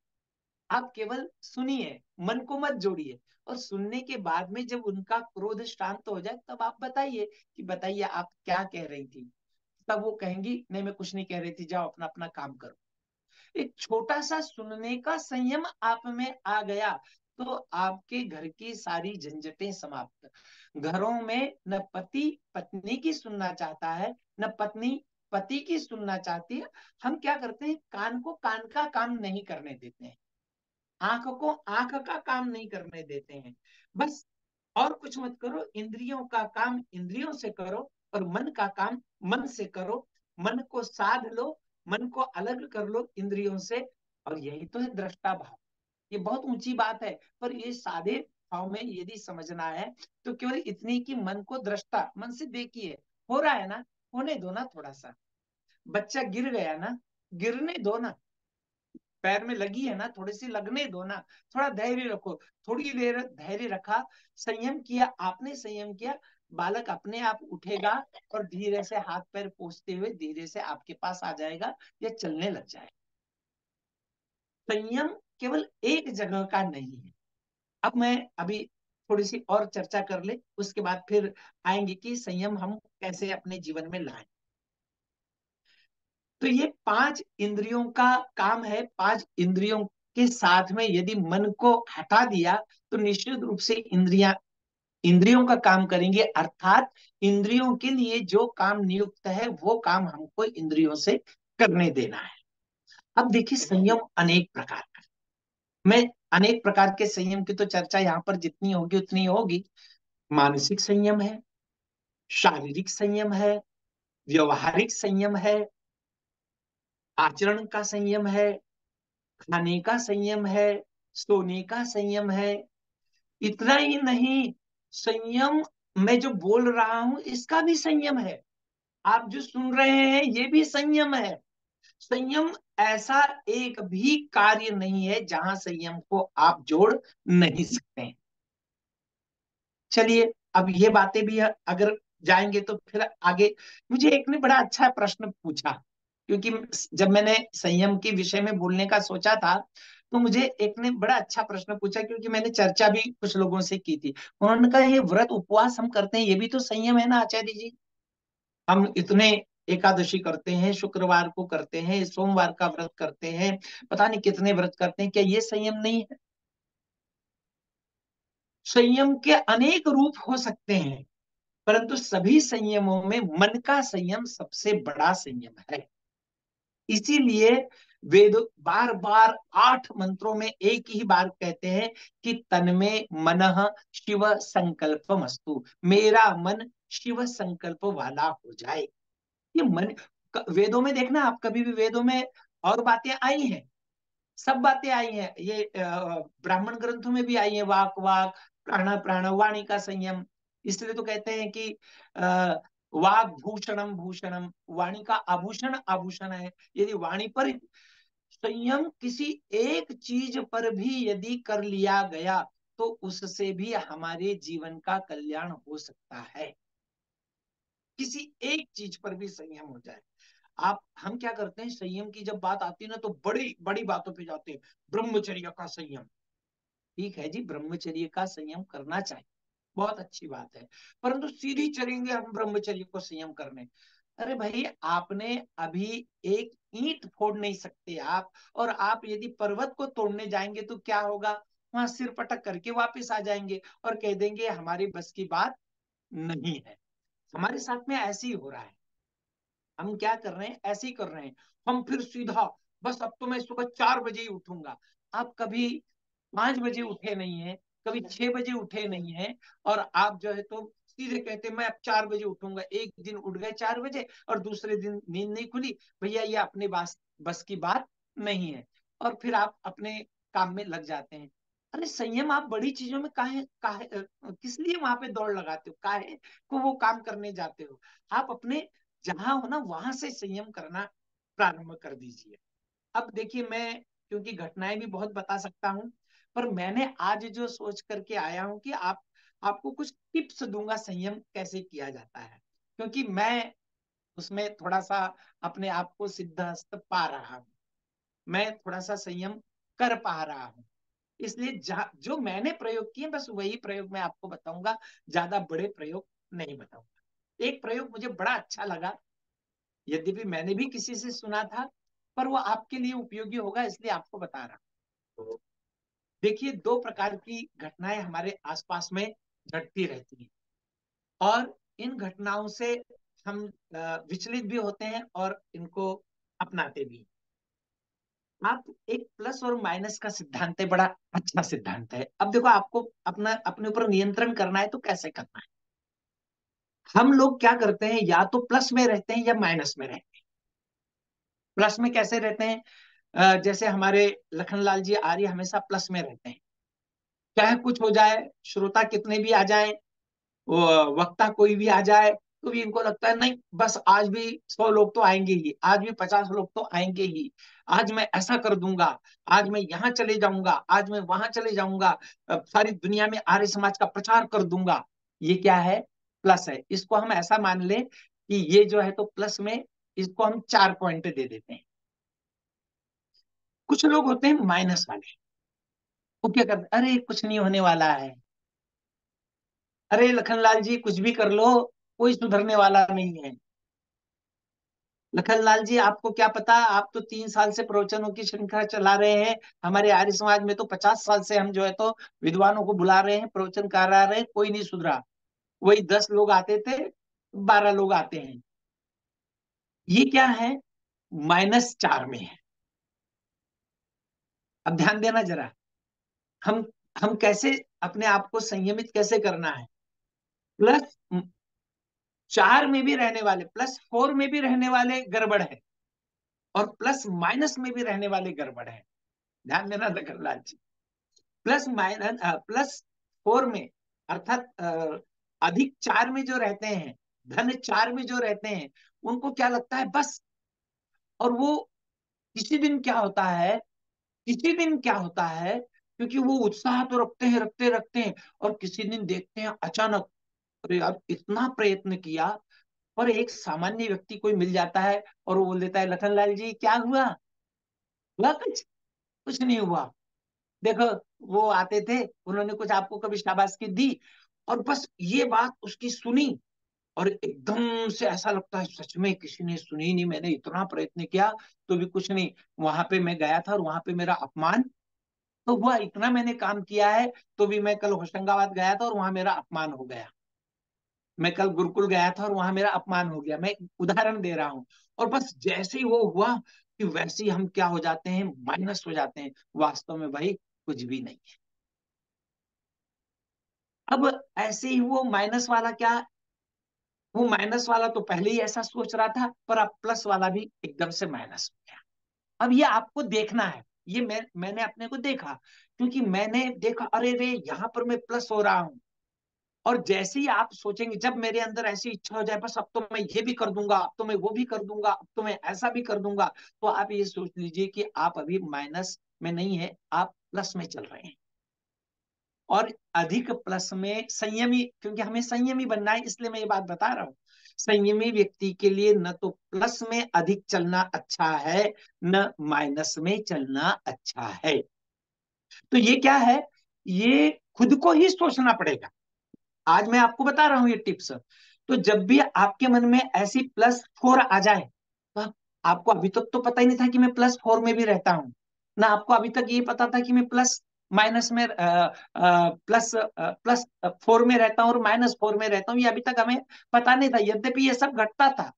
आप केवल सुनिए, मन को मत जोड़िए। और सुनने के बाद में जब उनका क्रोध शांत हो जाए, तब आप बताइए कि बताइए आप क्या कह रही थी। तब वो कहेंगी नहीं, मैं कुछ नहीं कह रही थी, जाओ अपना अपना काम करो। एक छोटा सा सुनने का संयम आप में आ गया, तो आपके घर की सारी झंझटें समाप्त। घरों में न पति पत्नी की सुनना चाहता है, न पत्नी पति की सुनना चाहती है, हम क्या करते हैं, कान को कान का काम नहीं करने देते हैं, आंख को आंख का काम नहीं करने देते हैं। बस और कुछ मत करो, इंद्रियों का काम इंद्रियों से करो और मन का काम मन से करो। मन को साध लो, मन को अलग कर लो इंद्रियों से। और यही तो है दृष्टा भाव। ये बहुत ऊंची बात है, पर ये सादे भाव में यदि समझना है तो केवल इतनी कि मन को दृष्टा, मन से देखिए, हो रहा है ना, होने दो ना थोड़ा सा। बच्चा गिर गया ना, गिरने दो ना, पैर में लगी है ना, थोड़ी सी लगने दो ना, थोड़ा धैर्य रखो। थोड़ी देर धैर्य रखा, संयम किया, आपने संयम किया, बालक अपने आप उठेगा और धीरे से हाथ पैर पोंछते हुए धीरे से आपके पास आ जाएगा या चलने लग जाएगा। संयम केवल एक जगह का नहीं है। अब मैं अभी थोड़ी सी और चर्चा कर ले, उसके बाद फिर आएंगे कि संयम हम कैसे अपने जीवन में लाएं। तो ये पांच इंद्रियों का काम है। पांच इंद्रियों के साथ में यदि मन को हटा दिया तो निश्चित रूप से इंद्रियों का काम करेंगे, अर्थात इंद्रियों के लिए जो काम नियुक्त है वो काम हमको इंद्रियों से करने देना है। अब देखिए, संयम अनेक प्रकार का। मैं अनेक प्रकार के संयम की तो चर्चा यहाँ पर जितनी होगी उतनी होगी। मानसिक संयम है, शारीरिक संयम है, व्यवहारिक संयम है, आचरण का संयम है, खाने का संयम है, सोने का संयम है। इतना ही नहीं, संयम मैं जो बोल रहा हूं इसका भी संयम है। आप जो सुन रहे हैं ये भी संयम है। संयम ऐसा एक भी कार्य नहीं है जहां संयम को आप जोड़ नहीं सकते हैं। चलिए, अब ये बातें भी अगर जाएंगे तो फिर आगे। मुझे एक ने बड़ा अच्छा प्रश्न पूछा, क्योंकि जब मैंने संयम के विषय में बोलने का सोचा था तो मुझे एक ने बड़ा अच्छा प्रश्न पूछा, क्योंकि मैंने चर्चा भी कुछ लोगों से की थी। उन्होंने कहा, ये व्रत उपवास हम करते हैं ये भी तो संयम है ना आचार्य जी। हम इतने एकादशी करते हैं, शुक्रवार को करते हैं, सोमवार का व्रत करते हैं, पता नहीं कितने व्रत करते हैं, क्या ये संयम नहीं है? संयम के अनेक रूप हो सकते हैं, परंतु सभी संयमों में मन का संयम सबसे बड़ा संयम है। इसीलिए वेद बार बार 8 मंत्रों में एक ही बार कहते हैं कि तन्मे मनः शिव संकल्पमस्तु, मेरा मन शिव संकल्प वाला हो जाए। ये मन, वेदों में देखना आप, कभी भी वेदों में और बातें आई हैं, सब बातें आई हैं, ये ब्राह्मण ग्रंथों में भी आई है, वाक वाक, प्राण प्राण, वाणी का संयम। इसलिए तो कहते हैं कि आ, वाक भूषणम भूषणम, वाणी का आभूषण आभूषण है। यदि वाणी पर संयम किसी एक चीज पर भी यदि कर लिया गया तो उससे भी हमारे जीवन का कल्याण हो सकता है। किसी एक चीज पर भी संयम हो जाए। आप, हम क्या करते हैं, संयम की जब बात आती है ना तो बड़ी बड़ी बातों पे जाते हैं। ब्रह्मचर्य का संयम, ठीक है जी, ब्रह्मचर्य का संयम करना चाहिए, बहुत अच्छी बात है। परंतु सीधी चलेंगे हम ब्रह्मचर्य को संयम करने। अरे भाई, आपने अभी एक ईंट फोड़ नहीं सकते आप, और आप यदि पर्वत को तोड़ने जाएंगे तो क्या होगा? वहां सिर पटक करके वापस आ जाएंगे और कह देंगे हमारी बस की बात नहीं है। हमारे साथ में ऐसे ही हो रहा है। हम क्या कर रहे हैं, ऐसे ही कर रहे हैं। हम फिर सीधा, बस अब तो मैं सुबह 4 बजे ही उठूंगा। आप कभी 5 बजे उठे नहीं है, कभी 6 बजे उठे नहीं है, और आप जो है तो सीधे कहते मैं अब 4 बजे उठूंगा। एक दिन उठ गए 4 बजे और दूसरे दिन नींद नहीं खुली, भैया ये अपने बस की बात नहीं है, और फिर आप अपने काम में लग जाते हैं। अरे संयम आप बड़ी चीजों में काहे काहे किस लिए वहां पे दौड़ लगाते हो, काहे को वो काम करने जाते हो? आप अपने जहां हो ना वहां से संयम करना प्रारंभ कर दीजिए। अब देखिए, मैं क्योंकि घटनाएं भी बहुत बता सकता हूं, पर मैंने आज जो सोच करके आया हूं कि आपको कुछ टिप्स दूंगा संयम कैसे किया जाता है, क्योंकि मैं उसमें थोड़ा सा अपने आप को सिद्धहस्त पा रहा हूं। मैं थोड़ा सा संयम कर पा रहा हूं। इसलिए जो मैंने प्रयोग किए बस वही प्रयोग मैं आपको बताऊंगा, ज्यादा बड़े प्रयोग नहीं बताऊंगा। एक प्रयोग मुझे बड़ा अच्छा लगा, यद्यपि मैंने भी किसी से सुना था, पर वो आपके लिए उपयोगी होगा इसलिए आपको बता रहा हूं। देखिए, 2 प्रकार की घटनाएं हमारे आसपास में घटती रहती हैं, और इन घटनाओं से हम विचलित भी होते हैं और इनको अपनाते भी। आप एक प्लस और माइनस का सिद्धांत है, बड़ा अच्छा सिद्धांत है। अब देखो, आपको अपना अपने ऊपर नियंत्रण करना है तो कैसे करना है। हम लोग क्या करते हैं, या तो प्लस में रहते हैं या माइनस में रहते हैं। प्लस में कैसे रहते हैं? जैसे हमारे लखनलाल जी आर्य हमेशा प्लस में रहते हैं। चाहे कुछ हो जाए, श्रोता कितने भी आ जाए, वो वक्ता कोई भी आ जाए, तो भी इनको लगता है नहीं, बस आज भी 100 लोग तो आएंगे ही, आज भी 50 लोग तो आएंगे ही। आज मैं ऐसा कर दूंगा, आज मैं यहाँ चले जाऊंगा, आज मैं वहां चले जाऊंगा, सारी दुनिया में आर्य समाज का प्रचार कर दूंगा। ये क्या है? प्लस है। इसको हम ऐसा मान ले कि ये जो है तो प्लस में, इसको हम 4 पॉइंट दे देते हैं। कुछ लोग होते हैं माइनस वाले। वो क्या करते हैं, अरे कुछ नहीं होने वाला है, अरे लखनलाल जी कुछ भी कर लो, कोई सुधरने वाला नहीं है। लखनलाल जी आपको क्या पता, आप तो 3 साल से प्रवचनों की श्रृंखला चला रहे हैं। हमारे आर्य समाज में तो 50 साल से हम जो है तो विद्वानों को बुला रहे हैं, प्रवचन करा रहे हैं, कोई नहीं सुधरा। वही 10 लोग आते थे, 12 लोग आते हैं। ये क्या है? -4 में है। अब ध्यान देना जरा। हम हम कैसे अपने आप को संयमित कैसे करना है। +4 में भी रहने वाले, +4 में भी रहने वाले गड़बड़ है, और प्लस माइनस में भी रहने वाले गड़बड़ है। ध्यान देना लखनलाल जी। +4 में, अर्थात +4 में जो रहते हैं, -4 में जो रहते हैं, उनको क्या लगता है बस। और वो किसी दिन क्या होता है, किसी दिन क्या होता है, क्योंकि वो उत्साह तो रखते हैं, रखते रखते हैं, और किसी दिन देखते हैं अचानक, अरे यार इतना प्रयत्न किया, और एक सामान्य व्यक्ति कोई मिल जाता है और वो बोल देता है, लखनलाल जी क्या हुआ? हुआ कुछ? कुछ नहीं हुआ। देखो, वो आते थे, उन्होंने कुछ आपको कभी शाबाशी दी, और बस ये बात उसकी सुनी, और एकदम से ऐसा लगता है सच में किसी ने सुनी नहीं, मैंने इतना प्रयत्न किया तो भी कुछ नहीं। वहां पे मैं गया था और वहां पे मेरा अपमान तो हुआ, इतना मैंने काम किया है तो भी। मैं कल होशंगाबाद गया था और वहां मेरा अपमान हो गया। मैं कल गुरुकुल गया था और वहां मेरा अपमान हो गया। मैं उदाहरण दे रहा हूँ। और बस जैसे ही वो हुआ कि वैसे ही हम क्या हो जाते हैं, माइनस हो जाते हैं। वास्तव में भाई कुछ भी नहीं है। अब ऐसे ही वो माइनस वाला क्या, वो माइनस वाला तो पहले ही ऐसा सोच रहा था, पर अब प्लस वाला भी एकदम से माइनस हो गया। अब ये आपको देखना है। ये मैंने अपने को देखा, क्योंकि मैंने देखा अरे रे यहाँ पर मैं प्लस हो रहा हूँ। और जैसे ही आप सोचेंगे, जब मेरे अंदर ऐसी इच्छा हो जाए बस अब तो मैं ये भी कर दूंगा, अब तो मैं वो भी कर दूंगा, अब तो मैं ऐसा भी कर दूंगा, तो आप ये सोच लीजिए कि आप अभी माइनस में नहीं है, आप प्लस में चल रहे हैं। और अधिक प्लस में संयमी, क्योंकि हमें संयमी बनना है, इसलिए मैं ये बात बता रहा हूँ। संयमी व्यक्ति के लिए न तो प्लस में अधिक चलना अच्छा है, न माइनस में चलना अच्छा है। तो ये क्या है, ये खुद को ही सोचना पड़ेगा। आज मैं आपको बता रहा हूं ये टिप्स। तो जब भी आपके मन में ऐसी +4 आ जाए, तो आपको अभी तक तो पता ही नहीं था कि मैं +4 में भी रहता हूँ, ना आपको अभी तक ये पता था कि मैं प्लस माइनस में प्लस +4 में रहता हूँ और -4 में रहता हूँ, ये अभी तक हमें पता नहीं था। यद्यपि ये सब घटता था।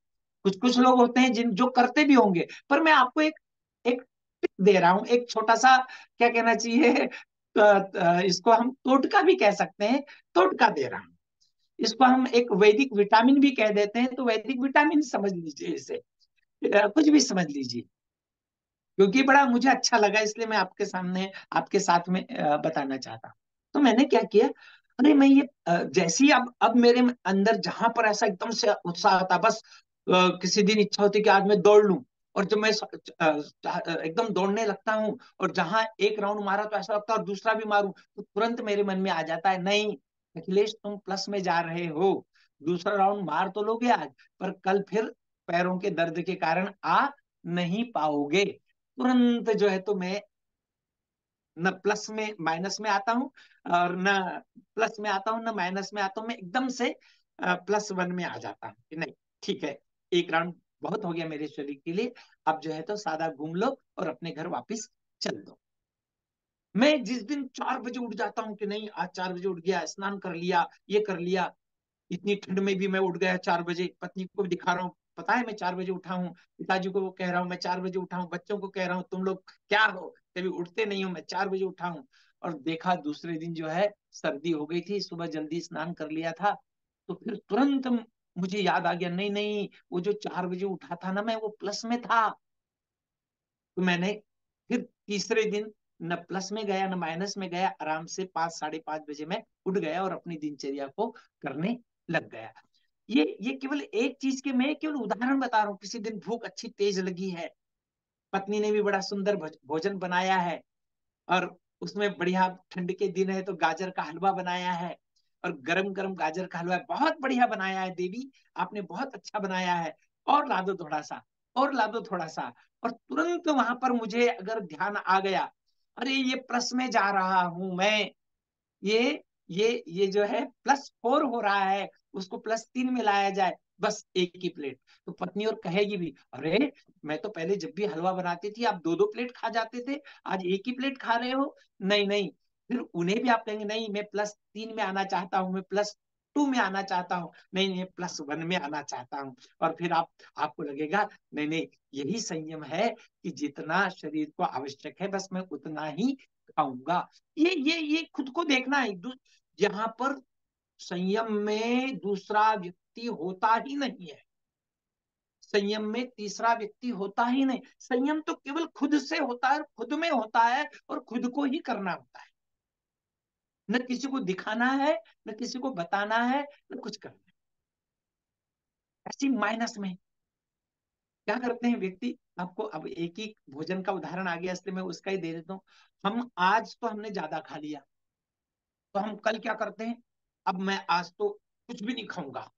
कुछ कुछ लोग होते हैं जिन जो करते भी होंगे, पर मैं आपको एक एक टिप दे रहा हूँ, एक छोटा सा, क्या कहना चाहिए, इसको हम टोटका भी कह सकते हैं, टोटका दे रहा हूँ। इसको हम एक वैदिक विटामिन भी कह देते हैं, तो वैदिक विटामिन समझ लीजिए इसे, कुछ भी समझ लीजिए। क्योंकि बड़ा मुझे अच्छा लगा, इसलिए मैं आपके सामने, आपके साथ में बताना चाहता हूँ। तो मैंने क्या किया, अरे मैं ये जैसे ही अब मेरे अंदर जहां पर ऐसा एकदम से उत्साह आता, बस किसी दिन इच्छा होती कि आज मैं दौड़ लूं, और जब मैं एकदम दौड़ने लगता हूँ, और जहां एक राउंड मारा तो ऐसा लगता है और दूसरा भी मारूं, तो तुरंत मेरे मन में आ जाता है, नहीं अखिलेश तुम प्लस में जा रहे हो, दूसरा राउंड मार तो लोगे आज, पर कल फिर पैरों के दर्द के कारण आ नहीं पाओगे। तुरंत जो है तो मैं न प्लस में माइनस में आता हूँ, और न प्लस में आता हूँ न माइनस में आता हूँ, मैं एकदम से +1 में आ जाता हूँ कि नहीं, ठीक है, एक राउंड बहुत हो गया मेरे शरीर के लिए, अब जो है तो सादा घूम लो और अपने घर वापस चल दो। मैं जिस दिन 4 बजे उठ जाता हूँ कि नहीं आज 4 बजे उठ गया, स्नान कर लिया, ये कर लिया, इतनी ठंड में भी मैं उठ गया 4 बजे, पत्नी को भी दिखा रहा हूँ, पता है मैं 4 बजे उठा हूँ, पिताजी को कह रहा हूँ मैं 4 बजे उठा हूँ, बच्चों को कह रहा हूँ तुम लोग क्या हो, कभी उठते नहीं हो, मैं 4 बजे उठा हूँ। और देखा दूसरे दिन जो है सर्दी हो गई थी, सुबह जल्दी स्नान कर लिया था, तो फिर तुरंत मुझे याद आ गया, नहीं नहीं, वो जो 4 बजे उठा था ना मैं, वो प्लस में था। तो मैंने फिर तीसरे दिन न प्लस में गया न माइनस में गया, आराम से 5, 5:30 बजे मैं उठ गया और अपनी दिनचर्या को करने लग गया। ये केवल एक चीज के, मैं केवल उदाहरण बता रहा हूँ। किसी दिन भूख अच्छी तेज लगी है, पत्नी ने भी बड़ा सुंदर भोजन बनाया है, और उसमें बढ़िया, ठंड के दिन है तो गाजर का हलवा बनाया है, और गरम गरम गाजर का हलवा बहुत बढ़िया बनाया है देवी, आपने बहुत अच्छा बनाया है, और ला दो थोड़ा सा, और ला दो थोड़ा सा। और तुरंत वहां पर मुझे अगर ध्यान आ गया, अरे ये प्लस में जा रहा हूं मैं, ये ये जो है +4 हो रहा है, उसको +3 में लाया जाए, बस एक ही प्लेट। तो पत्नी और कहेगी भी, अरे मैं तो पहले जब भी हलवा बनाती थी आप 2-2 प्लेट खा जाते थे, आज एक ही प्लेट खा रहे हो। नहीं नहीं, फिर उन्हें भी आप कहेंगे नहीं मैं +3 में आना चाहता हूँ, मैं +2 में आना चाहता हूँ, नहीं नहीं +1 में आना चाहता हूँ। और फिर आपको लगेगा नहीं नहीं, यही संयम है कि जितना शरीर को आवश्यक है बस मैं उतना ही खाऊंगा। ये खुद को देखना है। यहाँ पर संयम में दूसरा व्यक्ति होता ही नहीं है, संयम में तीसरा व्यक्ति होता ही नहीं, संयम तो केवल खुद से होता है, खुद में होता है, और खुद को ही करना होता है। न किसी को दिखाना है, न किसी को बताना है, न कुछ करना है। ऐसी माइनस में क्या करते हैं व्यक्ति, आपको अब एक ही भोजन का उदाहरण आ गया, इसलिए मैं उसका ही दे देता हूँ। हम आज तो हमने ज्यादा खा लिया, तो हम कल क्या करते हैं, अब मैं आज तो कुछ भी नहीं खाऊंगा,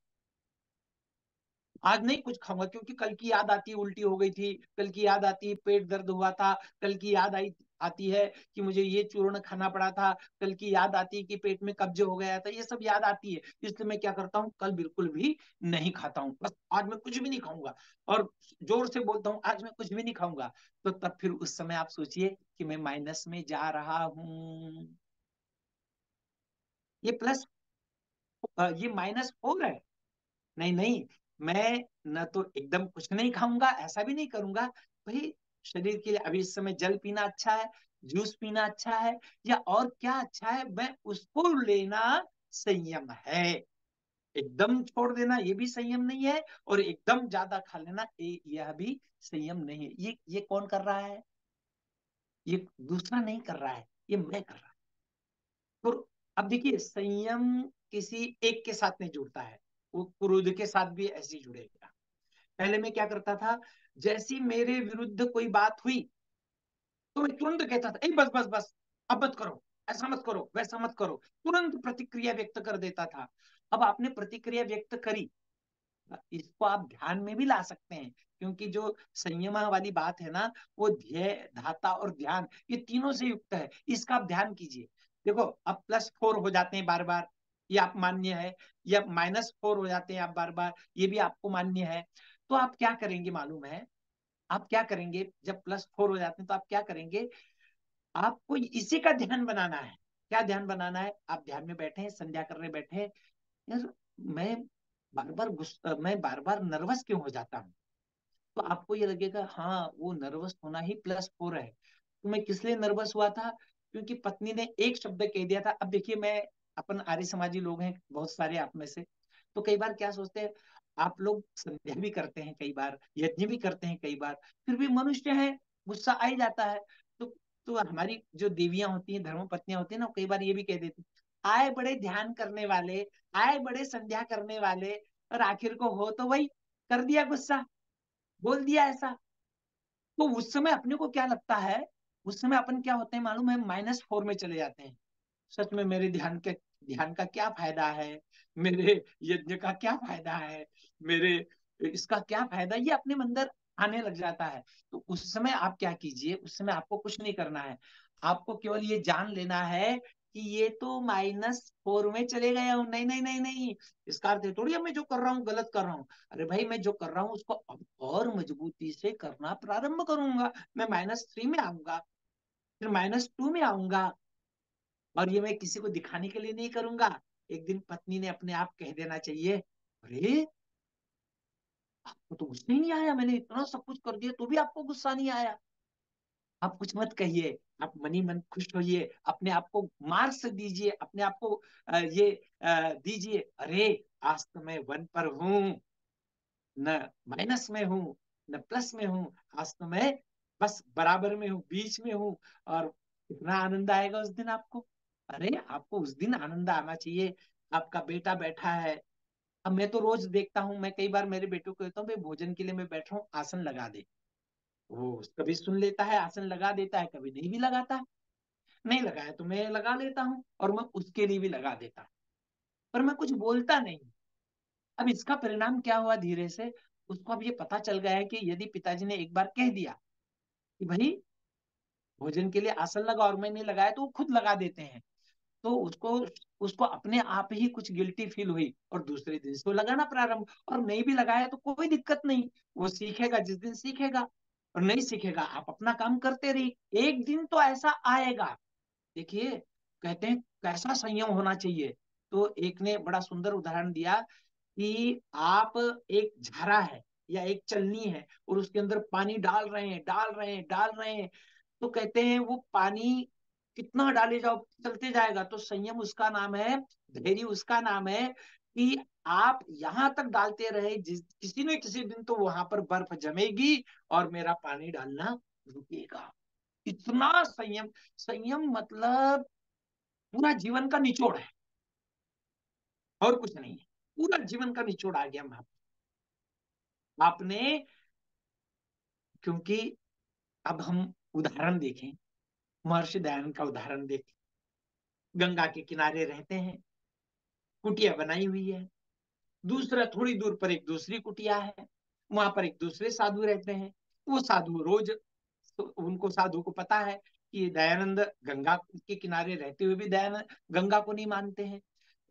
आज नहीं कुछ खाऊंगा, क्योंकि कल की याद आती है उल्टी हो गई थी, कल की याद आती है पेट दर्द हुआ था, कल की याद आई आती है कि मुझे ये चूर्ण खाना पड़ा था, कल की याद आती है कि पेट में कब्ज हो गया था, ये सब याद आती है, इसलिए मैं क्या करता हूँ कल बिल्कुल भी नहीं खाता हूँ, बस आज मैं कुछ भी नहीं खाऊंगा, और जोर से बोलता हूँ आज मैं कुछ भी नहीं खाऊंगा। तो तब फिर उस समय आप सोचिए कि मैं माइनस में जा रहा हूँ, ये प्लस, ये -4 है। नहीं नहीं, मैं न तो एकदम कुछ नहीं खाऊंगा, ऐसा भी नहीं करूंगा भाई, शरीर के लिए अभी इस समय जल पीना अच्छा है, जूस पीना अच्छा है, या और क्या अच्छा है, मैं उसको लेना संयम है। एकदम छोड़ देना ये भी संयम नहीं है, और एकदम ज्यादा खा लेना यह भी संयम नहीं है। ये कौन कर रहा है, ये दूसरा नहीं कर रहा है, ये मैं कर रहा हूं। तो अब देखिए, संयम किसी एक के साथ नहीं जुड़ता है, वो क्रोध के साथ भी ऐसे जुड़ेगा। पहले मैं क्या करता था, जैसी मेरे विरुद्ध कोई बात हुई तो मैं तुरंत कहता था, ए बस बस बस, अब मत करो, ऐसा मत करो, वैसा मत करो, तुरंत प्रतिक्रिया व्यक्त कर देता था। अब आपने प्रतिक्रिया व्यक्त करी, इसको आप ध्यान में भी ला सकते हैं, क्योंकि जो संयम वाली बात है ना, वो ध्येय, धाता और ध्यान, ये तीनों से युक्त है, इसका आप ध्यान कीजिए। देखो अब +4 हो जाते हैं बार बार, ये आप मान्य है, या -4 हो जाते हैं आप बार बार, ये भी आपको मान्य है। तो आप क्या करेंगे मालूम है, आप क्या करेंगे जब +4 हो जाते हैं, तो आप क्या करेंगे, आपको इसी का ध्यान बनाना है। क्या ध्यान बनाना है, आप ध्यान में बैठे हैं, संध्या करने बैठे हैं, यार मैं मैं बार बार नर्वस क्यों हो जाता हूँ। तो आपको ये लगेगा हाँ, वो नर्वस होना ही +4 है। तो मैं किस लिए नर्वस हुआ था, क्योंकि पत्नी ने एक शब्द कह दिया था। अब देखिए, मैं, अपन आर्य समाजी लोग हैं बहुत सारे आप में से, तो कई बार क्या सोचते हैं, आप लोग संध्या भी करते हैं कई बार, यज्ञ भी करते हैं कई बार, फिर भी मनुष्य है, गुस्सा आ ही जाता है। तो तो हमारी जो देवियां होती हैं, धर्म पत्नियां होती हैं ना, कई बार ये भी कह देती, आए बड़े ध्यान करने वाले, आए बड़े संध्या करने वाले, और आखिर को हो तो वही, कर दिया गुस्सा, बोल दिया ऐसा। तो उस समय अपने को क्या लगता है, उस समय अपन क्या होते हैं मालूम है, -4 में चले जाते हैं। सच में मेरे ध्यान का क्या फायदा है, मेरे यज्ञ का क्या फायदा है, मेरे इसका क्या फायदा, ये अपने अंदर आने लग जाता है। तो उस समय आप क्या कीजिए, उस समय आपको कुछ नहीं करना है, आपको केवल ये जान लेना है कि ये तो -4 में चले गए हूँ, नहीं नहीं नहीं नहीं, इसका अर्थ थोड़ी है मैं जो कर रहा हूँ गलत कर रहा हूँ। अरे भाई, मैं जो कर रहा हूँ उसको अब और मजबूती से करना प्रारंभ करूंगा, मैं -3 में आऊंगा, फिर -2 में आऊंगा, और ये मैं किसी को दिखाने के लिए नहीं करूंगा, एक दिन पत्नी ने अपने आप कह देना चाहिए, अरे आपको तो गुस्सा ही नहीं आया, मैंने इतना सब कुछ कर दिया तो भी आपको गुस्सा नहीं आया। आप कुछ मत कहिए, आप मनी मन खुश होइए, अपने आप को मार्क्स दीजिए, अपने आप को ये दीजिए, अरे आज तो मैं 1 पर हूँ, न माइनस में हूँ न प्लस में हूँ, आज तो मैं बस बराबर में हूँ, बीच में हूँ। और कितना आनंद आएगा उस दिन आपको। अरे आपको उस दिन आनंद आना चाहिए। आपका बेटा बैठा है, अब मैं तो रोज देखता हूँ, मैं कई बार मेरे बेटों को कहता हूँ भाई भोजन के लिए मैं बैठ रहा हूँ, आसन लगा दे। वो कभी सुन लेता है, आसन लगा देता है, कभी नहीं भी लगाता है। नहीं लगाया तो मैं लगा लेता हूँ, और मैं उसके लिए भी लगा देता हूँ, पर मैं कुछ बोलता नहीं। अब इसका परिणाम क्या हुआ, धीरे से उसको अब ये पता चल गया है कि यदि पिताजी ने एक बार कह दिया कि भाई भोजन के लिए आसन लगा, और मैंने लगाया, तो वो खुद लगा देते हैं। तो उसको उसको अपने आप ही कुछ गिल्टी फील हुई, और दूसरे दिन से वो लगाना प्रारंभ, और नहीं भी लगाया तो कोई दिक्कत नहीं, वो सीखेगा जिस दिन सीखेगा, और नहीं सीखेगा आप अपना काम करते रहिए, एक दिन तो ऐसा आएगा। देखिए, कहते हैं कैसा संयम होना चाहिए। तो एक ने बड़ा सुंदर उदाहरण दिया कि आप, एक झारा है या एक चलनी है, और उसके अंदर पानी डाल रहे हैं, डाल रहे हैं, डाल रहे हैं, तो कहते हैं वो पानी कितना डाले जाओ चलते जाएगा। तो संयम उसका नाम है, धैर्य उसका नाम है, कि आप यहां तक डालते रहे, जिस किसी न किसी दिन तो वहां पर बर्फ जमेगी और मेरा पानी डालना रुकेगा। इतना संयम। संयम मतलब पूरा जीवन का निचोड़ है, और कुछ नहीं है। पूरा जीवन का निचोड़ आ गया वहां आपने। क्योंकि अब हम उदाहरण देखें, महर्षि दयानंद का उदाहरण देखें। गंगा के किनारे रहते हैं, कुटिया बनाई हुई है। दूसरा थोड़ी दूर पर एक दूसरी कुटिया है, वहां पर एक दूसरे साधु रहते हैं। वो साधु रोज, तो उनको साधु को पता है कि दयानंद गंगा के किनारे रहते हुए भी दयानंद गंगा को नहीं मानते हैं।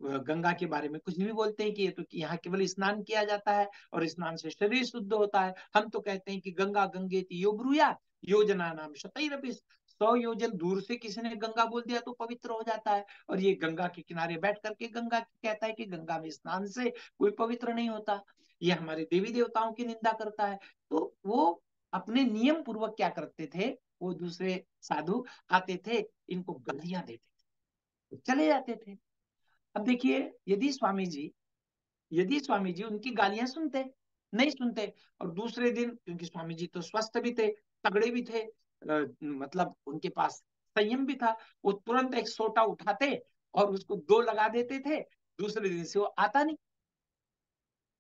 वह गंगा के बारे में कुछ भी बोलते हैं कि ये तो कि यहाँ केवल स्नान किया जाता है, और स्नान से शरीर शुद्ध होता है। हम तो कहते हैं कि गंगा गंगेति यो ब्रूया, योजना नाम शतैरपि। 100 योजन दूर से किसी ने गंगा बोल दिया तो पवित्र हो जाता है, और ये गंगा के किनारे बैठ करके गंगा कहता है कि गंगा में स्नान से कोई पवित्र नहीं होता। ये हमारे देवी देवताओं की निंदा करता है। तो वो अपने नियम पूर्वक क्या करते थे, वो दूसरे साधु आते थे, इनको गालियां देते थे, चले जाते थे। अब देखिए, यदि स्वामी जी उनकी गालियां सुनते, नहीं सुनते, और दूसरे दिन, क्योंकि स्वामी जी तो स्वस्थ भी थे, तगड़े भी थे, मतलब उनके पास संयम भी था, वो तुरंत एक सोटा उठाते और उसको 2 लगा देते थे, दूसरे दिन से वो आता नहीं।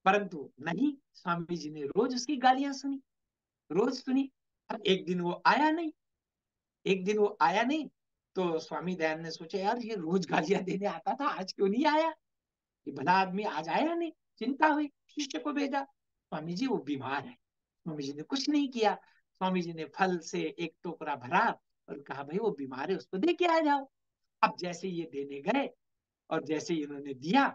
परंतु नहीं, स्वामी जी ने रोज उसकी गालियां सुनी, रोज सुनी। अब एक दिन वो आया नहीं, एक दिन वो आया नहीं, तो स्वामी दयानंद ने सोचा, यार ये रोज गालियां देने आता था, आज क्यों नहीं आया, ये भला आदमी आज आया नहीं। चिंता हुई, शिष्य को भेजा, स्वामी जी वो बीमार है। स्वामी जी ने कुछ नहीं किया, स्वामी जी ने फल से एक टोकरा भरा और कहा भाई वो बीमार है, उसको दे के आ जाओ। अब जैसे ये देने गए, और जैसे इन्होंने दिया,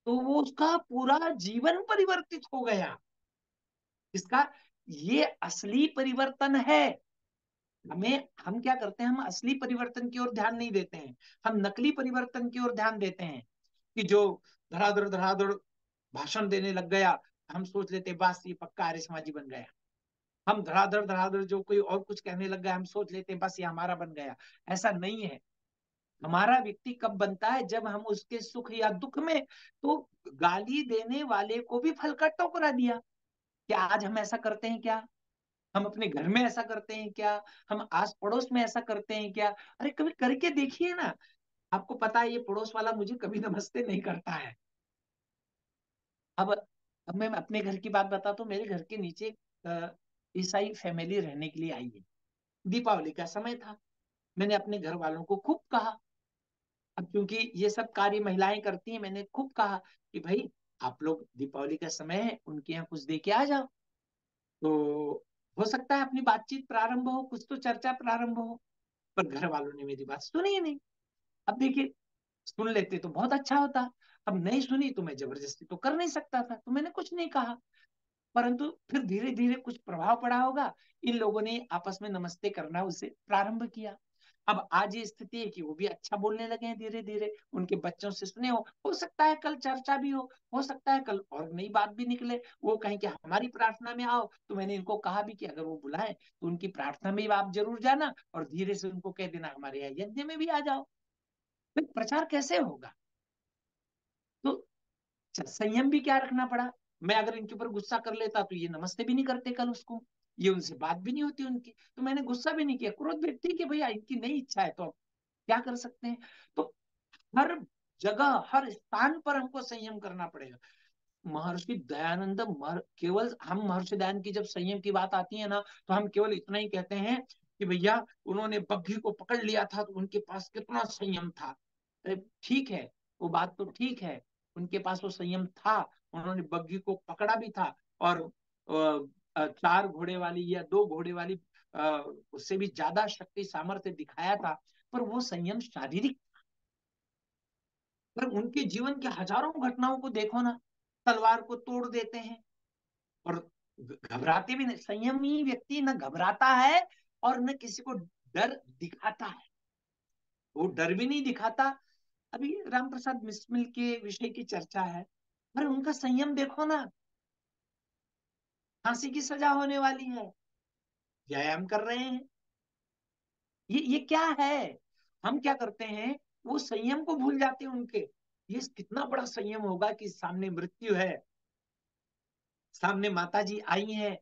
तो वो उसका पूरा जीवन परिवर्तित हो गया। इसका, ये असली परिवर्तन है। हम क्या करते हैं, हम असली परिवर्तन की ओर ध्यान नहीं देते हैं, हम नकली परिवर्तन की ओर ध्यान देते हैं, कि जो धड़ाधड़ धड़ाधड़ भाषण देने लग गया, हम सोच लेते बस ये पक्का आर्य समाजी बन गया। हम धड़ाधड़ धड़ाधड़ जो कोई और कुछ कहने लग गया, हम सोच लेते बस ये हमारा बन गया। ऐसा नहीं है। हमारा व्यक्ति कब बनता है, जब हम उसके सुख या दुख में, तो गाली देने वाले को भी फल का टोकरा दिया। क्या आज हम ऐसा करते हैं क्या? हम अपने घर में ऐसा करते हैं क्या? हम आस पड़ोस में ऐसा करते हैं क्या? अरे कभी करके देखिए ना। आपको पता है ये पड़ोस वाला मुझे कभी नमस्ते नहीं करता है। अब अब मैं अपने घर की बात बताता हूँ। मेरे घर के नीचे ईसाई फैमिली रहने के लिए आई है। दीपावली का समय था, मैंने अपने घर वालों को खूब कहा। अब क्योंकि ये सब कार्य महिलाएं करती हैं, मैंने खूब कहा कि भाई आप लोग, दीपावली का समय है, उनके यहाँ कुछ दे के आ जाओ, तो हो सकता है अपनी बातचीत प्रारंभ हो, कुछ तो चर्चा प्रारंभ हो। पर घर वालों ने मेरी बात सुनी ही नहीं। अब देखिए, सुन लेते तो बहुत अच्छा होता। अब नहीं सुनी तो मैं जबरदस्ती तो कर नहीं सकता था, तो मैंने कुछ नहीं कहा। परंतु फिर धीरे धीरे कुछ प्रभाव पड़ा होगा, इन लोगों ने आपस में नमस्ते करना उसे प्रारंभ किया। अब आज ये स्थिति है कि वो भी अच्छा बोलने लगे हैं धीरे धीरे, उनके बच्चों से सुने हो सकता है कल चर्चा भी हो सकता है कल और नई बात भी निकले, वो कहें कि हमारी प्रार्थना में आओ। तो मैंने इनको कहा भी कि अगर वो बुलाए तो उनकी प्रार्थना में आप जरूर जाना, और धीरे से उनको कह देना हमारे यहाँ यज्ञ में भी आ जाओ। फिर प्रचार कैसे होगा? तो संयम भी क्या रखना पड़ा। मैं अगर इनके ऊपर गुस्सा कर लेता तो ये नमस्ते भी नहीं करते कल उसको, ये उनसे बात भी नहीं होती उनकी, तो मैंने गुस्सा भी नहीं किया, क्रोध भी, ठीक है भैया इनकी नई इच्छा है तो अब क्या कर सकते हैं। तो हर जगह हर स्थान पर हमको संयम करना पड़ेगा। महर्षि दयानंद केवल हम महर्षि दयानंद की जब संयम की बात आती है ना, तो हम केवल इतना ही कहते हैं कि भैया उन्होंने बग्घी को पकड़ लिया था तो उनके पास कितना संयम था। अरे ठीक है, वो बात तो ठीक है, उनके पास वो संयम था, उन्होंने बग्घी को पकड़ा भी था, और चार घोड़े वाली या दो घोड़े वाली अ, उससे भी ज्यादा शक्ति सामर्थ्य दिखाया था। पर वो संयम शारीरिक, पर उनके जीवन के हजारों घटनाओं को देखो ना, तलवार को तोड़ देते हैं और घबराते भी नहीं। संयमी व्यक्ति न घबराता है और न किसी को डर दिखाता है, वो डर भी नहीं दिखाता। अभी राम प्रसाद बिस्मिल के विषय की चर्चा है, अरे उनका संयम देखो ना, फांसी की सजा होने वाली है, व्यायाम कर रहे हैं। ये क्या है? हम क्या करते हैं, वो संयम को भूल जाते हैं उनके। ये कितना बड़ा संयम होगा कि सामने मृत्यु है, सामने माता जी आई हैं,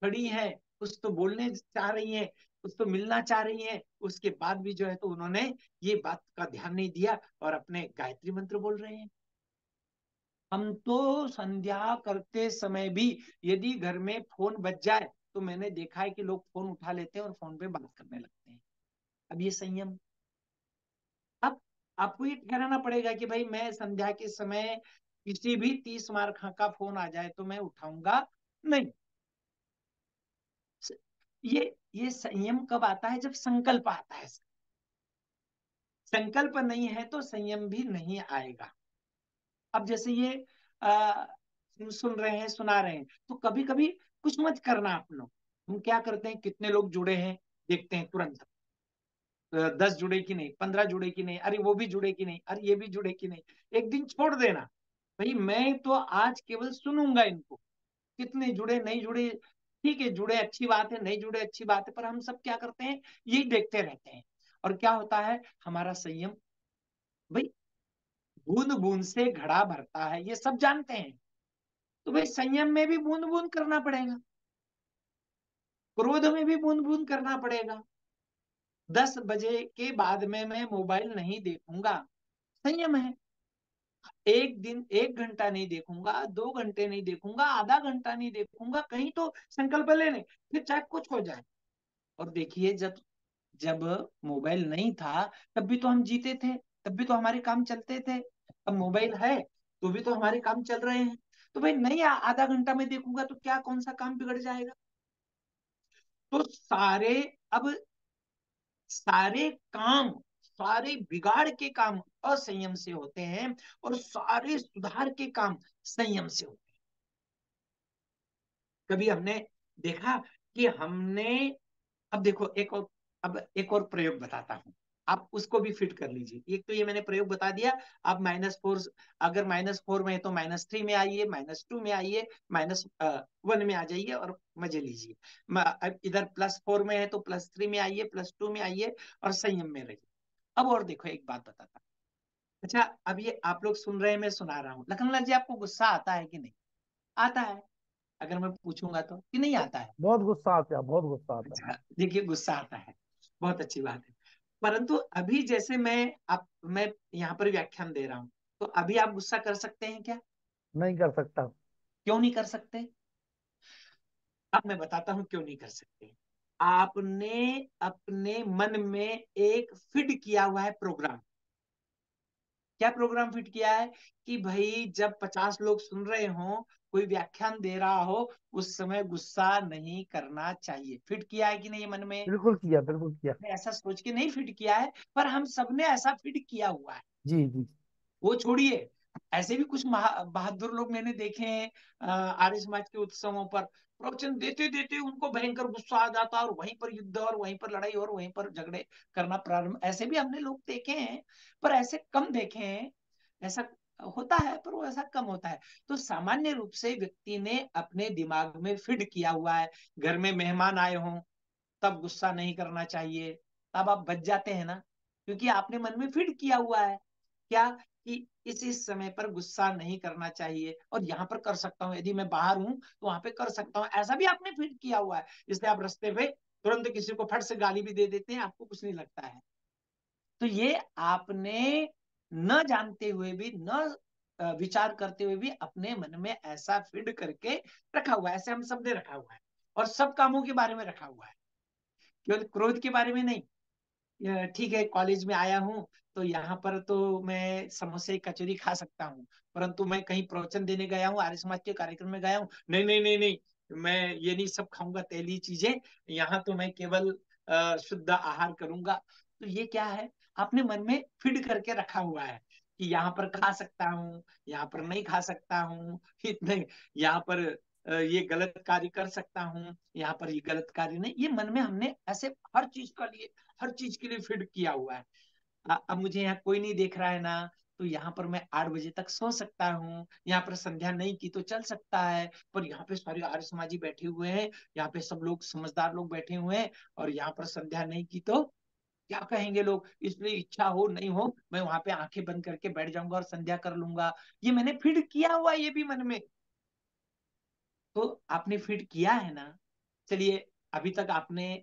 खड़ी हैं, कुछ तो बोलने चाह रही हैं, कुछ तो मिलना चाह रही हैं, उसके बाद भी जो है तो उन्होंने ये बात का ध्यान नहीं दिया और अपने गायत्री मंत्र बोल रहे हैं। हम तो संध्या करते समय भी यदि घर में फोन बज जाए तो मैंने देखा है कि लोग फोन उठा लेते हैं और फोन पे बात करने लगते हैं। अब ये संयम, अब आपको ये ठहराना पड़ेगा कि भाई मैं संध्या के समय किसी भी 30 मार का फोन आ जाए तो मैं उठाऊंगा नहीं। ये संयम कब आता है? जब संकल्प आता है। संकल्प नहीं है तो संयम भी नहीं आएगा। अब जैसे ये आ, सुन रहे हैं सुना रहे हैं, तो कभी कभी कुछ मत करना आप लोग। हम क्या करते हैं, कितने लोग जुड़े हैं देखते हैं तुरंत, 10 जुड़े कि नहीं, 15 जुड़े कि नहीं, अरे वो भी जुड़े कि नहीं, अरे ये भी जुड़े कि नहीं। एक दिन छोड़ देना, भाई मैं तो आज केवल सुनूंगा इनको, कितने जुड़े नहीं जुड़े, ठीक है जुड़े अच्छी बात है, नहीं जुड़े अच्छी बात है, पर हम सब क्या करते हैं, यही देखते रहते हैं। और क्या होता है, हमारा संयम, भाई बूंद बूंद से घड़ा भरता है, ये सब जानते हैं। तो भाई संयम में भी बूंद बूंद करना पड़ेगा, क्रोध में भी बूंद बूंद करना पड़ेगा। 10 बजे के बाद में मैं मोबाइल नहीं देखूंगा, संयम है। एक दिन 1 घंटा नहीं देखूंगा, 2 घंटे नहीं देखूंगा, आधा घंटा नहीं देखूंगा, कहीं तो संकल्प ले लें, फिर चाहे कुछ हो जाए। और देखिए जब जब मोबाइल नहीं था तब भी तो हम जीते थे, तब भी तो हमारे काम चलते थे। अब मोबाइल है तो भी तो हमारे काम चल रहे हैं। तो भाई नहीं आधा घंटा में देखूंगा तो क्या कौन सा काम बिगड़ जाएगा। तो अब सारे काम, सारे बिगाड़ के काम असंयम से होते हैं और सारे सुधार के काम संयम से होते हैं। कभी हमने देखा कि हमने, अब देखो एक और, अब एक और प्रयोग बताता हूं, आप उसको भी फिट कर लीजिए। एक तो ये मैंने प्रयोग बता दिया, आप -4, अगर -4 में है तो -3 में आइए, -2 में आइए, -1 में आ जाइए और मजे लीजिए। अब इधर +4 में है तो +3 में आइए, +2 में आइए और संयम में रहिए। अब और देखो एक बात बताता, अच्छा अब ये आप लोग सुन रहे हैं, मैं सुना रहा हूँ, लखनलाल जी आपको गुस्सा आता है कि नहीं? आता है? अगर मैं पूछूंगा तो, कि नहीं आता है? बहुत गुस्सा आता है, बहुत गुस्सा आता है। अच्छा देखिए, गुस्सा आता है, बहुत अच्छी बात है। परंतु अभी जैसे मैं यहाँ पर व्याख्यान दे रहा हूँ, तो अभी आप गुस्सा कर सकते हैं क्या? नहीं कर सकता। क्यों नहीं कर सकते? अब मैं बताता हूँ क्यों नहीं कर सकते। आपने अपने मन में एक फिट किया हुआ है प्रोग्राम। क्या प्रोग्राम फिट किया है? कि भाई जब 50 लोग सुन रहे हो, कोई व्याख्यान दे रहा हो, उस समय गुस्सा नहीं करना चाहिए। फिट किया है कि नहीं मन में? बिल्कुल किया, बिल्कुल किया। ऐसा सोच के नहीं फिट किया है, पर हम सबने ऐसा फिट किया हुआ है। जी जी। वो छोड़िए, ऐसे भी कुछ बहादुर लोग मैंने देखे हैं आर्य समाज के उत्सवों पर, प्रवचन देते देते उनको भयंकर गुस्सा आ जाता और वहीं पर युद्ध और वहीं पर लड़ाई और वहीं पर झगड़े करना प्रारंभ, ऐसे भी हमने लोग देखे हैं, पर ऐसे कम देखे हैं। ऐसा होता है पर वो ऐसा कम होता है। तो सामान्य रूप से व्यक्ति ने अपने दिमाग में फिट किया हुआ है, घर में मेहमान आए हों तब गुस्सा नहीं करना चाहिए, तब आप बच जाते हैं ना, क्योंकि आपने मन में फिट किया हुआ है क्या, कि इस समय पर गुस्सा नहीं करना चाहिए और यहाँ पर कर सकता हूँ, यदि मैं बाहर हूं तो वहां पे कर सकता हूँ, ऐसा भी आपने फिट किया हुआ है, इसलिए आप रास्ते पे तुरंत किसी को फट से गाली भी दे देते हैं, आपको कुछ नहीं लगता है। तो ये आपने न जानते हुए भी, न विचार करते हुए भी अपने मन में ऐसा फीड करके रखा हुआ है, ऐसे हम सब ने रखा हुआ है, और सब कामों के बारे में रखा हुआ है, केवल क्रोध के बारे में नहीं। ठीक है, कॉलेज में आया हूँ तो यहाँ पर तो मैं समोसे कचौरी खा सकता हूँ, परंतु मैं कहीं प्रवचन देने गया हूँ, आर्य समाज के कार्यक्रम में गया हूँ, नहीं नहीं नहीं नहीं, मैं ये नहीं सब खाऊंगा तेली चीजें, यहाँ तो मैं केवल शुद्ध आहार करूंगा। तो ये क्या है, आपने मन में फीड करके रखा हुआ है कि यहाँ पर खा सकता हूँ, यहाँ पर नहीं खा सकता हूँ, इतने यहाँ पर ये गलत कार्य कर सकता हूँ, यहाँ पर ये गलत कार्य नहीं, ये मन में हमने ऐसे हर चीज के लिए फीड किया हुआ है। अब मुझे यहाँ कोई नहीं देख रहा है ना, तो यहाँ पर मैं 8 बजे तक सो सकता हूँ, यहाँ पर संध्या नहीं की तो चल सकता है, पर यहाँ पे सारे आर्य समाजी बैठे हुए हैं, यहाँ पे सब लोग समझदार लोग बैठे हुए हैं, और यहाँ पर संध्या नहीं की तो क्या कहेंगे लोग, इसलिए इच्छा हो नहीं हो मैं वहां पे आंखें बंद करके बैठ जाऊंगा और संध्या कर लूंगा। ये मैंने फीड किया हुआ है, ये भी मन में। तो आपने फीड किया है ना, चलिए, अभी तक आपने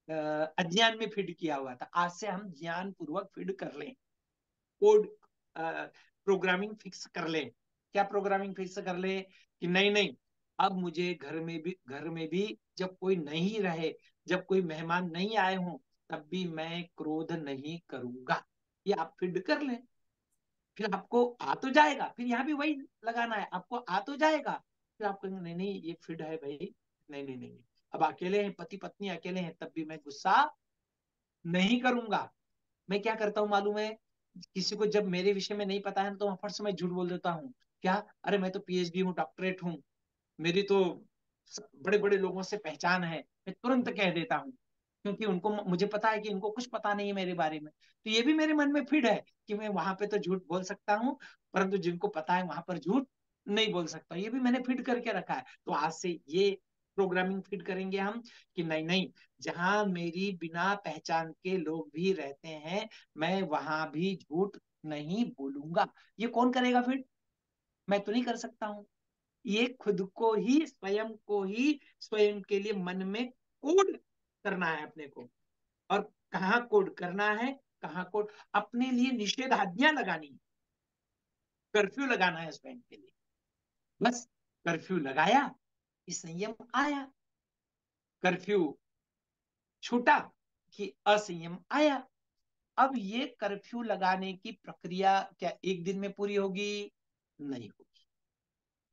अज्ञान में फीड किया हुआ था, आज से हम ज्ञान पूर्वक फीड कर लें, कोड प्रोग्रामिंग फिक्स कर ले। क्या प्रोग्रामिंग फिक्स कर ले, कि नहीं नहीं, अब मुझे घर में भी जब कोई नहीं रहे, जब कोई मेहमान नहीं आए हों, तब भी मैं क्रोध नहीं करूंगा। ये आप फीड कर लें, फिर आपको आ तो जाएगा, फिर यहाँ भी वही लगाना है, आपको आ तो जाएगा, फिर आप कहेंगे नहीं नहीं ये फीड है भाई, नहीं नहीं नहीं, अब अकेले हैं, पति पत्नी अकेले हैं, तब भी मैं गुस्सा नहीं करूंगा। मैं क्या करता हूँ मालूम है, किसी को जब मेरे विषय में नहीं पता है ना, तो वहां फट से मैं झूठ बोल देता हूँ। क्या, अरे मैं तो पीएचडी हूँ, डॉक्टरेट हूँ, मेरी तो बड़े बड़े लोगों से पहचान है, मैं तुरंत कह देता हूँ, क्योंकि उनको, मुझे पता है कि इनको कुछ पता नहीं है मेरे बारे में। तो ये भी मेरे मन में फिट है कि मैं वहां पे तो झूठ बोल सकता हूँ, परंतु जिनको पता है वहां पर झूठ नहीं बोल सकता, ये भी मैंने फिट करके रखा है। तो आज से ये प्रोग्रामिंग फिट करेंगे हम, कि नहीं नहीं, जहां मेरी बिना पहचान के लोग भी रहते हैं, मैं वहां भी झूठ नहीं बोलूंगा। ये कौन करेगा फिट, मैं तो नहीं कर सकता हूँ। ये खुद को ही, स्वयं के लिए मन में कोड करना है अपने को। और कहाँ कोड करना है, कहाँ कोड, अपने लिए निषेधाज्ञा लगानी है, कर्फ्यू लगाना है स्वयं के लिए। बस कर्फ्यू लगाया कि संयम आया, कर्फ्यू छूटा कि असंयम आया। अब ये कर्फ्यू लगाने की प्रक्रिया क्या एक दिन में पूरी होगी, नहीं होगी,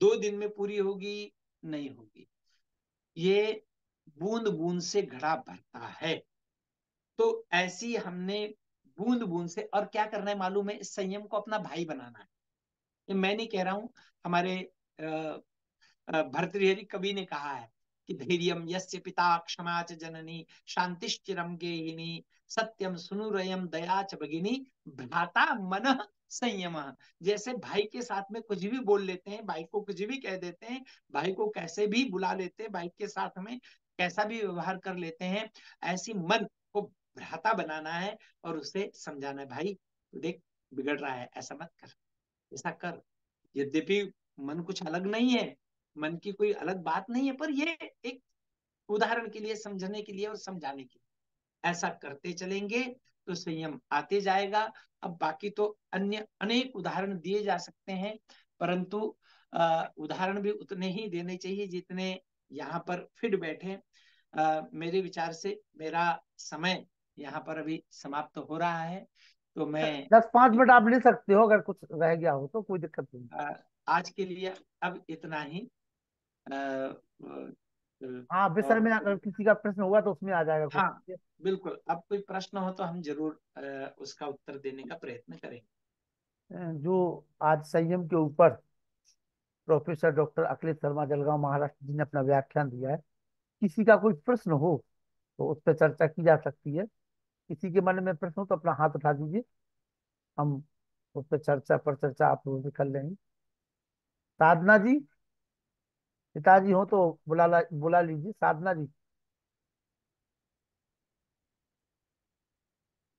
2 दिन में पूरी होगी, नहीं होगी, ये बूंद बूंद से घड़ा भरता है। तो ऐसी हमने बूंद बूंद से, और क्या करना है मालूम है, इस संयम को अपना भाई बनाना है। ये मैं नहीं कह रहा हूं, हमारे भर्तृहरि कवि ने कहा है कि धैर्यम यस्य पिता क्षमा च जननी शांतिश्चिरम गेहिनी सत्यम सुनुरयम दया च भगिनी भ्राता मन संयम। जैसे भाई के साथ में कुछ भी बोल लेते हैं, भाई को कुछ भी कह देते हैं, भाई को कैसे भी बुला लेते हैं, भाई के साथ में कैसा भी व्यवहार कर लेते हैं, ऐसी मन को भ्राता बनाना है और उसे समझाना है, भाई तू देख बिगड़ रहा है, ऐसा मत कर, ऐसा कर। यद्यपि मन कुछ अलग नहीं है, मन की कोई अलग बात नहीं है, पर ये एक उदाहरण के लिए, समझने के लिए और समझाने के लिए, ऐसा करते चलेंगे तो संयम आते जाएगा। अब बाकी तो अन्य अनेक उदाहरण दिए जा सकते हैं, परंतु उदाहरण भी उतने ही देने चाहिए जितने यहाँ पर फिट बैठे। मेरे विचार से मेरा समय यहाँ पर अभी समाप्त हो रहा है, तो मैं 10-5 मिनट आप ले सकते हो, अगर कुछ रह गया हो तो कोई दिक्कत नहीं। आज के लिए अब इतना ही। अ, अ, हाँ, विषय और में अगर किसी का प्रश्न होगा तो उसमें आ जाएगा कुछ। हाँ, बिल्कुल, अब कोई प्रश्न हो तो हम जरूर उसका उत्तर देने का प्रयत्न करेंगे। जो आज संयम के ऊपर प्रोफेसर डॉक्टर अखिलेश शर्मा जलगांव महाराष्ट्र जी ने अपना व्याख्यान दिया है, किसी का कोई प्रश्न हो तो उस पर चर्चा की जा सकती है। किसी के मन में प्रश्न हो तो अपना हाथ उठा दीजिए, हम उस पर चर्चा आप लोगों से कर लेंगे। साधना जी, पिताजी हो तो बुला लीजिए साधना जी।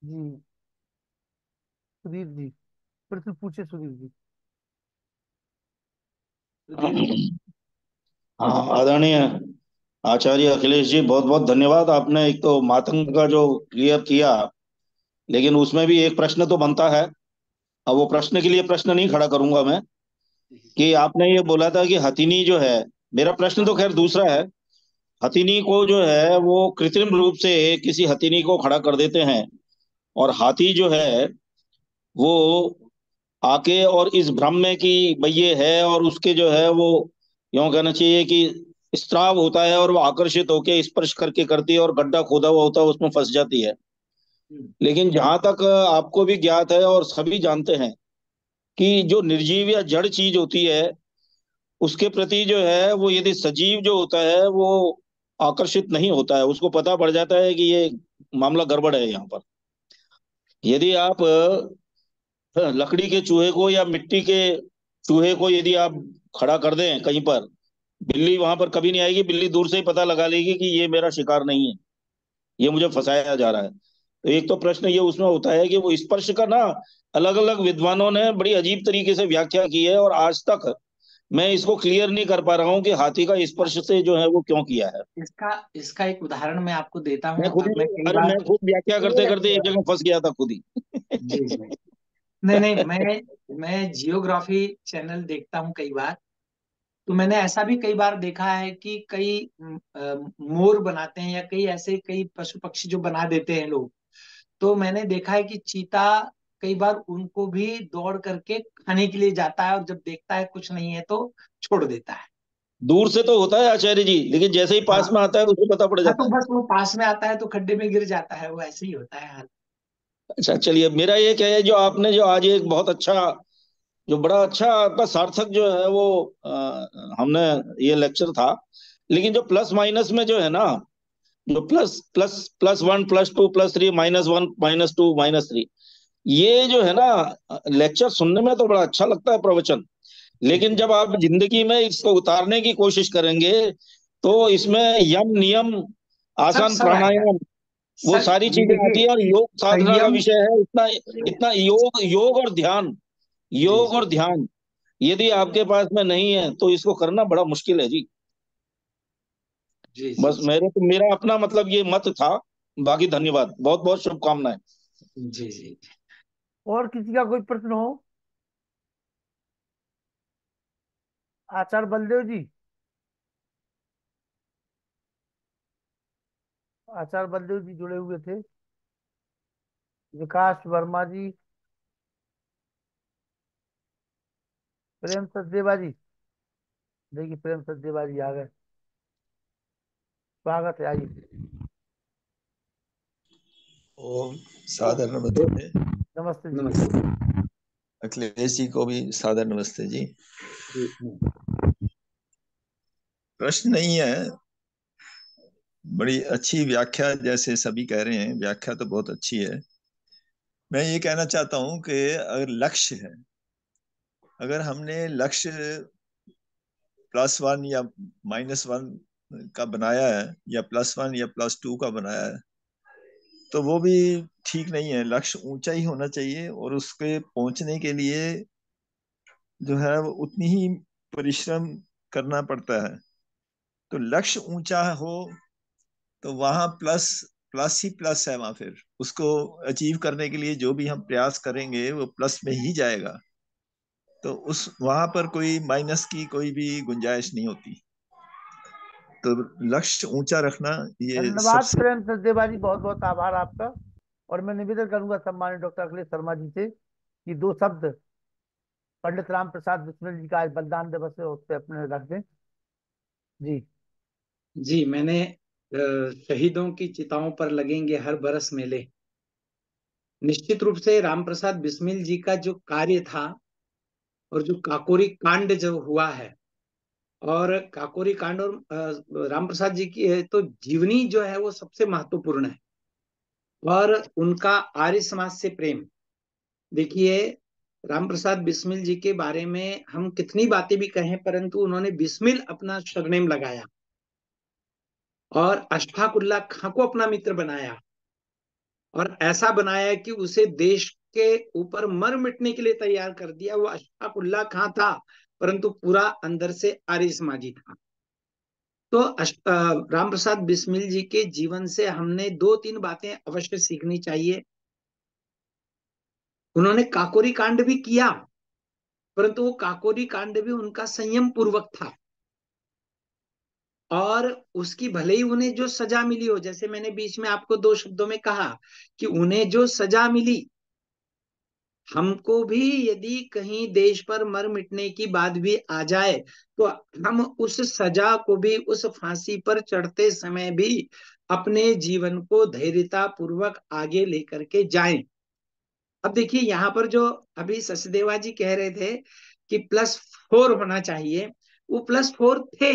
जी, सुधीर जी, प्रश्न पूछे सुधीर जी। सुधीर जी। हाँ, आदरणीय आचार्य अखिलेश जी, बहुत बहुत धन्यवाद। आपने एक तो मातंग का जो क्लियर किया, लेकिन उसमें भी एक प्रश्न तो बनता है। अब वो प्रश्न के लिए प्रश्न नहीं खड़ा करूंगा मैं, कि आपने ये बोला था कि हथिनी जो है, मेरा प्रश्न तो खैर दूसरा है। हथिनी को जो है वो कृत्रिम रूप से किसी हथिनी को खड़ा कर देते हैं, और हाथी जो है वो आके और इस भ्रम में कि भाई ये है, और उसके जो है वो यूं कहना चाहिए कि स्त्राव होता है, और वो आकर्षित होके स्पर्श करके करती है, और गड्ढा खोदा हुआ होता है उसमें फंस जाती है। लेकिन जहां तक आपको भी ज्ञात है और सभी जानते हैं कि जो निर्जीव या जड़ चीज होती है, उसके प्रति जो है वो यदि सजीव जो होता है वो आकर्षित नहीं होता है, उसको पता पड़ जाता है कि ये मामला गड़बड़ है यहाँ पर। यदि आप लकड़ी के चूहे को या मिट्टी के चूहे को यदि आप खड़ा कर दें कहीं पर, बिल्ली वहां पर कभी नहीं आएगी। बिल्ली दूर से ही पता लगा लेगी कि ये मेरा शिकार नहीं है, ये मुझे फंसाया जा रहा है। तो एक तो प्रश्न ये उसमें होता है कि वो स्पर्श का ना, अलग अलग विद्वानों ने बड़ी अजीब तरीके से व्याख्या की है, और आज तक मैं इसको क्लियर नहीं कर पा रहा हूँ कि हाथी का स्पर्श से जो है वो क्यों किया है। इसका इसका एक उदाहरण मैं आपको देता मैं हूँ। खुद मैं ही, कई अरे बार। मैं खुद व्याख्या करते करते एक जगह फंस गया था खुद ही। जी जी। नहीं नहीं, मैं जियोग्राफी चैनल देखता हूँ कई बार। तो मैंने ऐसा भी कई बार देखा है कि कई मोर बनाते हैं, या कई ऐसे कई पशु पक्षी जो बना देते हैं लोग। तो मैंने देखा है कि चीता कई बार उनको भी दौड़ करके खाने के लिए जाता है, और जब देखता है कुछ नहीं है तो छोड़ देता है। दूर से तो होता है आचार्य जी, लेकिन जैसे ही पास हाँ में आता है उसे पता पड़ हाँ, जाता तो है। बस वो पास में आता है तो खड्डे में गिर जाता है, वो ऐसे ही होता है हाल। अच्छा, चलिए, मेरा ये क्या है, जो आपने जो आज एक बहुत अच्छा, जो बड़ा अच्छा आपका सार्थक जो है वो हमने ये लेक्चर था। लेकिन जो प्लस माइनस में जो है ना, जो plus plus plus one plus two plus three minus one minus two minus three, ये जो है ना, लेक्चर सुनने में तो बड़ा अच्छा लगता है, प्रवचन। लेकिन जी। जब आप जिंदगी में इसको उतारने की कोशिश करेंगे, तो इसमें यम नियम, सब आसान सब आएगा। प्राणायाम, वो सर सारी ये चीजें आती देखिए, है। और योग साधना का संयम। विषय है इतना, इतना योग, योग और ध्यान, जी योग जी और ध्यान यदि आपके पास में नहीं है तो इसको करना बड़ा मुश्किल है जी। जी जी बस जी मेरा अपना मतलब ये मत था। बाकी धन्यवाद, बहुत बहुत शुभकामनाएं। जी जी। और किसी का कोई प्रश्न हो? आचार्य बलदेव जी, आचार्य बलदेव जी जुड़े हुए थे। विकास वर्मा जी, प्रेम सचदेवा जी, देखिए प्रेम सचदेवा जी आ गए। स्वागत है, आइए। ओम, सादर नमस्ते। नमस्ते जी। नमस्ते। अखिलेश जी को भी सादर नमस्ते जी। जी प्रश्न नहीं है, बड़ी अच्छी व्याख्या, जैसे सभी कह रहे हैं व्याख्या तो बहुत अच्छी है। मैं ये कहना चाहता हूँ कि अगर लक्ष्य है, अगर हमने लक्ष्य +1 या -1 का बनाया है, या +1 या +2 का बनाया है, तो वो भी ठीक नहीं है। लक्ष्य ऊंचा ही होना चाहिए, और उसके पहुंचने के लिए जो है वो उतनी ही परिश्रम करना पड़ता है। तो लक्ष्य ऊंचा हो तो वहां प्लस, प्लस ही प्लस है वहां। फिर उसको अचीव करने के लिए जो भी हम प्रयास करेंगे वो प्लस में ही जाएगा। तो उस वहां पर कोई माइनस की कोई भी गुंजाइश नहीं होती। तो लक्ष्य ऊंचा रखना ये धन्यवाद सबसे। प्रेम सचदेवा जी, बहुत बहुत आभार आपका। और मैं निवेदन करूंगा सम्मानित डॉक्टर अखिलेश शर्मा जी से कि दो शब्द पंडित राम प्रसाद बिस्मिल जी का आज बलिदान दिवस है, उस पर अपने रख दें। जी। जी। मैंने शहीदों की चिताओं पर लगेंगे हर बरस मेले। निश्चित रूप से राम प्रसाद बिस्मिल जी का जो कार्य था और जो काकोरी कांड जो हुआ है, और काकोरी कांड और राम प्रसाद जी की तो जीवनी जो है वो सबसे महत्वपूर्ण है। और उनका आर्य समाज से प्रेम, देखिए, राम प्रसाद बिस्मिल जी के बारे में हम कितनी बातें भी कहें, परंतु उन्होंने बिस्मिल अपना सरनेम लगाया और अशफाक उल्लाह खां को अपना मित्र बनाया, और ऐसा बनाया कि उसे देश के ऊपर मर मिटने के लिए तैयार कर दिया। वो अशफाक उल्लाह खां था, परंतु पूरा अंदर से आर्य समाजी था। तो राम प्रसाद बिस्मिल जी के जीवन से हमने दो तीन बातें अवश्य सीखनी चाहिए। उन्होंने काकोरी कांड भी किया, परंतु वो काकोरी कांड भी उनका संयम पूर्वक था। और उसकी भले ही उन्हें जो सजा मिली हो, जैसे मैंने बीच में आपको दो शब्दों में कहा कि उन्हें जो सजा मिली, हमको भी यदि कहीं देश पर मर मिटने की बात भी आ जाए तो हम उस सजा को भी, उस फांसी पर चढ़ते समय भी अपने जीवन को धैर्यता पूर्वक आगे लेकर के जाएं। अब देखिए यहाँ पर जो अभी सचदेवा जी कह रहे थे कि +4 होना चाहिए, वो +4 थे,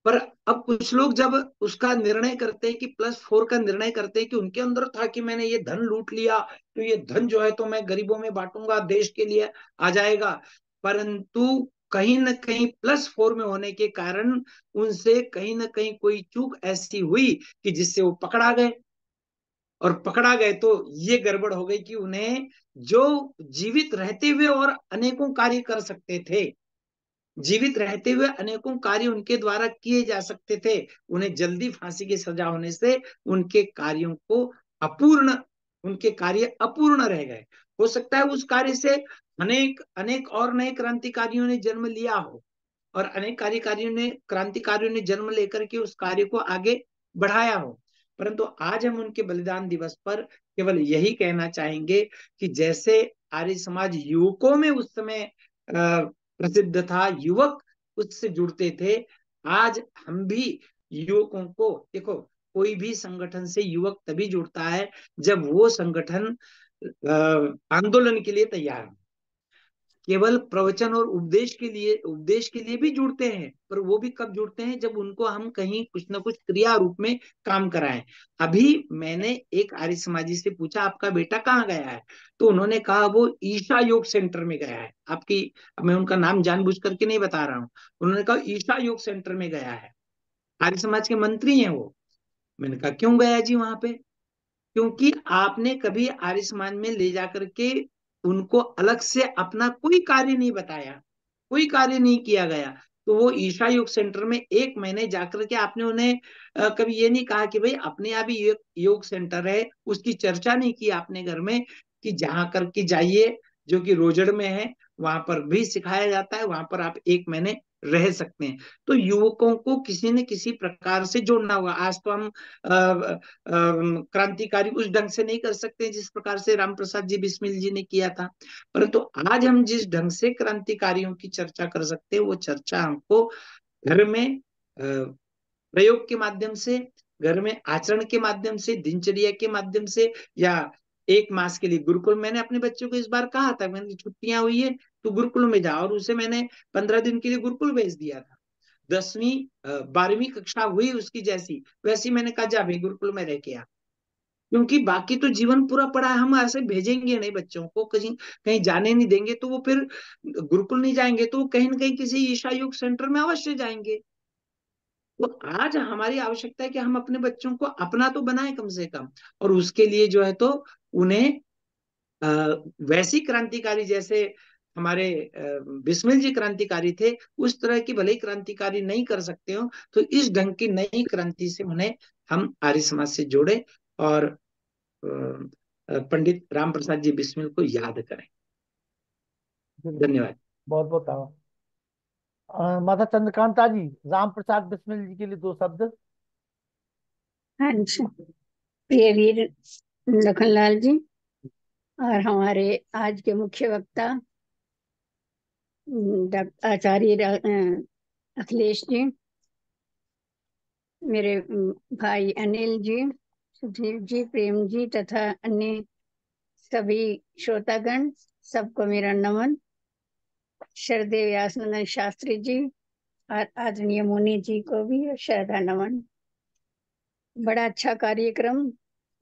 पर अब कुछ लोग जब उसका निर्णय करते हैं कि +4 का निर्णय करते हैं कि उनके अंदर था कि मैंने ये धन लूट लिया, तो ये धन जो है तो मैं गरीबों में बांटूंगा, देश के लिए आ जाएगा। परंतु कहीं ना कहीं +4 में होने के कारण उनसे कहीं ना कहीं कोई चूक ऐसी हुई कि जिससे वो पकड़ा गए, और पकड़ा गए तो ये गड़बड़ हो गई कि उन्हें जो जीवित रहते हुए और अनेकों कार्य कर सकते थे, जीवित रहते हुए अनेकों कार्य उनके द्वारा किए जा सकते थे, उन्हें जल्दी फांसी की सजा होने से उनके कार्यों को अपूर्ण, उनके कार्य अपूर्ण रह गए। हो सकता है उस कार्य से अनेक अनेक और नए क्रांतिकारियों ने जन्म लिया हो, और अनेक क्रांतिकारियों ने जन्म लेकर के उस कार्य को आगे बढ़ाया हो, परंतु आज हम उनके बलिदान दिवस पर केवल यही कहना चाहेंगे कि जैसे आर्य समाज युवकों में उस समय प्रसिद्ध था, युवक उससे जुड़ते थे, आज हम भी युवकों को, देखो, कोई भी संगठन से युवक तभी जुड़ता है जब वो संगठन आंदोलन के लिए तैयार हो। केवल प्रवचन और उपदेश के लिए भी जुड़ते हैं, पर वो भी कब जुड़ते हैं, जब उनको हम कहीं कुछ ना कुछ क्रिया रूप में काम कराएं। अभी मैंने एक आर्य समाजी से पूछा, आपका बेटा कहाँ गया है, तो उन्होंने कहा वो ईशा योग सेंटर में गया है। मैं उनका नाम जानबूझ करके नहीं बता रहा हूँ, उन्होंने कहा ईशा योग सेंटर में गया है। आर्य समाज के मंत्री हैं वो। मैंने कहा क्यों गया जी वहां पे? क्योंकि आपने कभी आर्य समाज में ले जाकर के उनको अलग से अपना कोई कार्य नहीं बताया, कोई कार्य नहीं किया गया। तो वो ईशा योग सेंटर में 1 महीने जाकर के आपने उन्हें कभी ये नहीं कहा कि भाई अपने यहाँ भी योग सेंटर है, उसकी चर्चा नहीं की आपने घर में कि जहां करके जाइए, जो कि रोजड़ में है, वहां पर भी सिखाया जाता है, वहां पर आप 1 महीने रह सकते हैं। तो युवकों को किसी न किसी प्रकार से जोड़ना होगा। आज तो हम क्रांतिकारी उस ढंग से नहीं कर सकते जिस प्रकार से राम प्रसाद जी बिस्मिल जी ने किया था, परंतु आज हम जिस ढंग से क्रांतिकारियों की चर्चा कर सकते हैं, वो चर्चा हमको घर में प्रयोग के माध्यम से, घर में आचरण के माध्यम से, दिनचर्या के माध्यम से, या 1 मास के लिए गुरुकुल, मैंने अपने बच्चों को इस बार कहा था, मैंने छुट्टियां हुई है तो गुरुकुल में जाओ, और उसे मैंने 15 दिन के लिए गुरुकुल भेज दिया था। 10वीं 12वीं कक्षा हुई उसकी जैसी वैसी, मैंने कहा जा भाई गुरुकुल में रह के आ, क्योंकि बाकी तो जीवन पूरा पड़ा है, हम ऐसे भेजेंगे नहीं बच्चों को, कहीं कहीं जाने नहीं देंगे, तो वो फिर गुरुकुल नहीं जाएंगे तो वो कहीं ना कहीं किसी ईशा योग सेंटर में अवश्य जाएंगे। तो आज हमारी आवश्यकता है कि हम अपने बच्चों को अपना तो बनाए कम से कम, और उसके लिए जो है तो उन्हें आ, वैसी क्रांतिकारी जैसे हमारे बिस्मिल जी क्रांतिकारी थे, उस तरह की भले ही क्रांतिकारी नहीं कर सकते हो, तो इस ढंग की नई क्रांति से उन्हें हम आर्य समाज से जोड़े, और पंडित राम प्रसाद जी बिस्मिल को याद करें। बिल्कुल। धन्यवाद। बहुत बहुत आभार। माता चंद्रकांता जी, राम प्रसाद बिस्मिल जी के लिए 2 शब्द। हाँ जी, प्रिय वीर लखनलाल जी और हमारे आज के मुख्य वक्ता आचार्य अखिलेश जी, मेरे भाई अनिल जी, सुधीर जी, प्रेम जी तथा अन्य सभी श्रोतागण, सबको मेरा नमन। श्रद्धेय व्यासनंदन शास्त्री जी और आदरणीय मुनि जी को भी श्रद्धा नमन। बड़ा अच्छा कार्यक्रम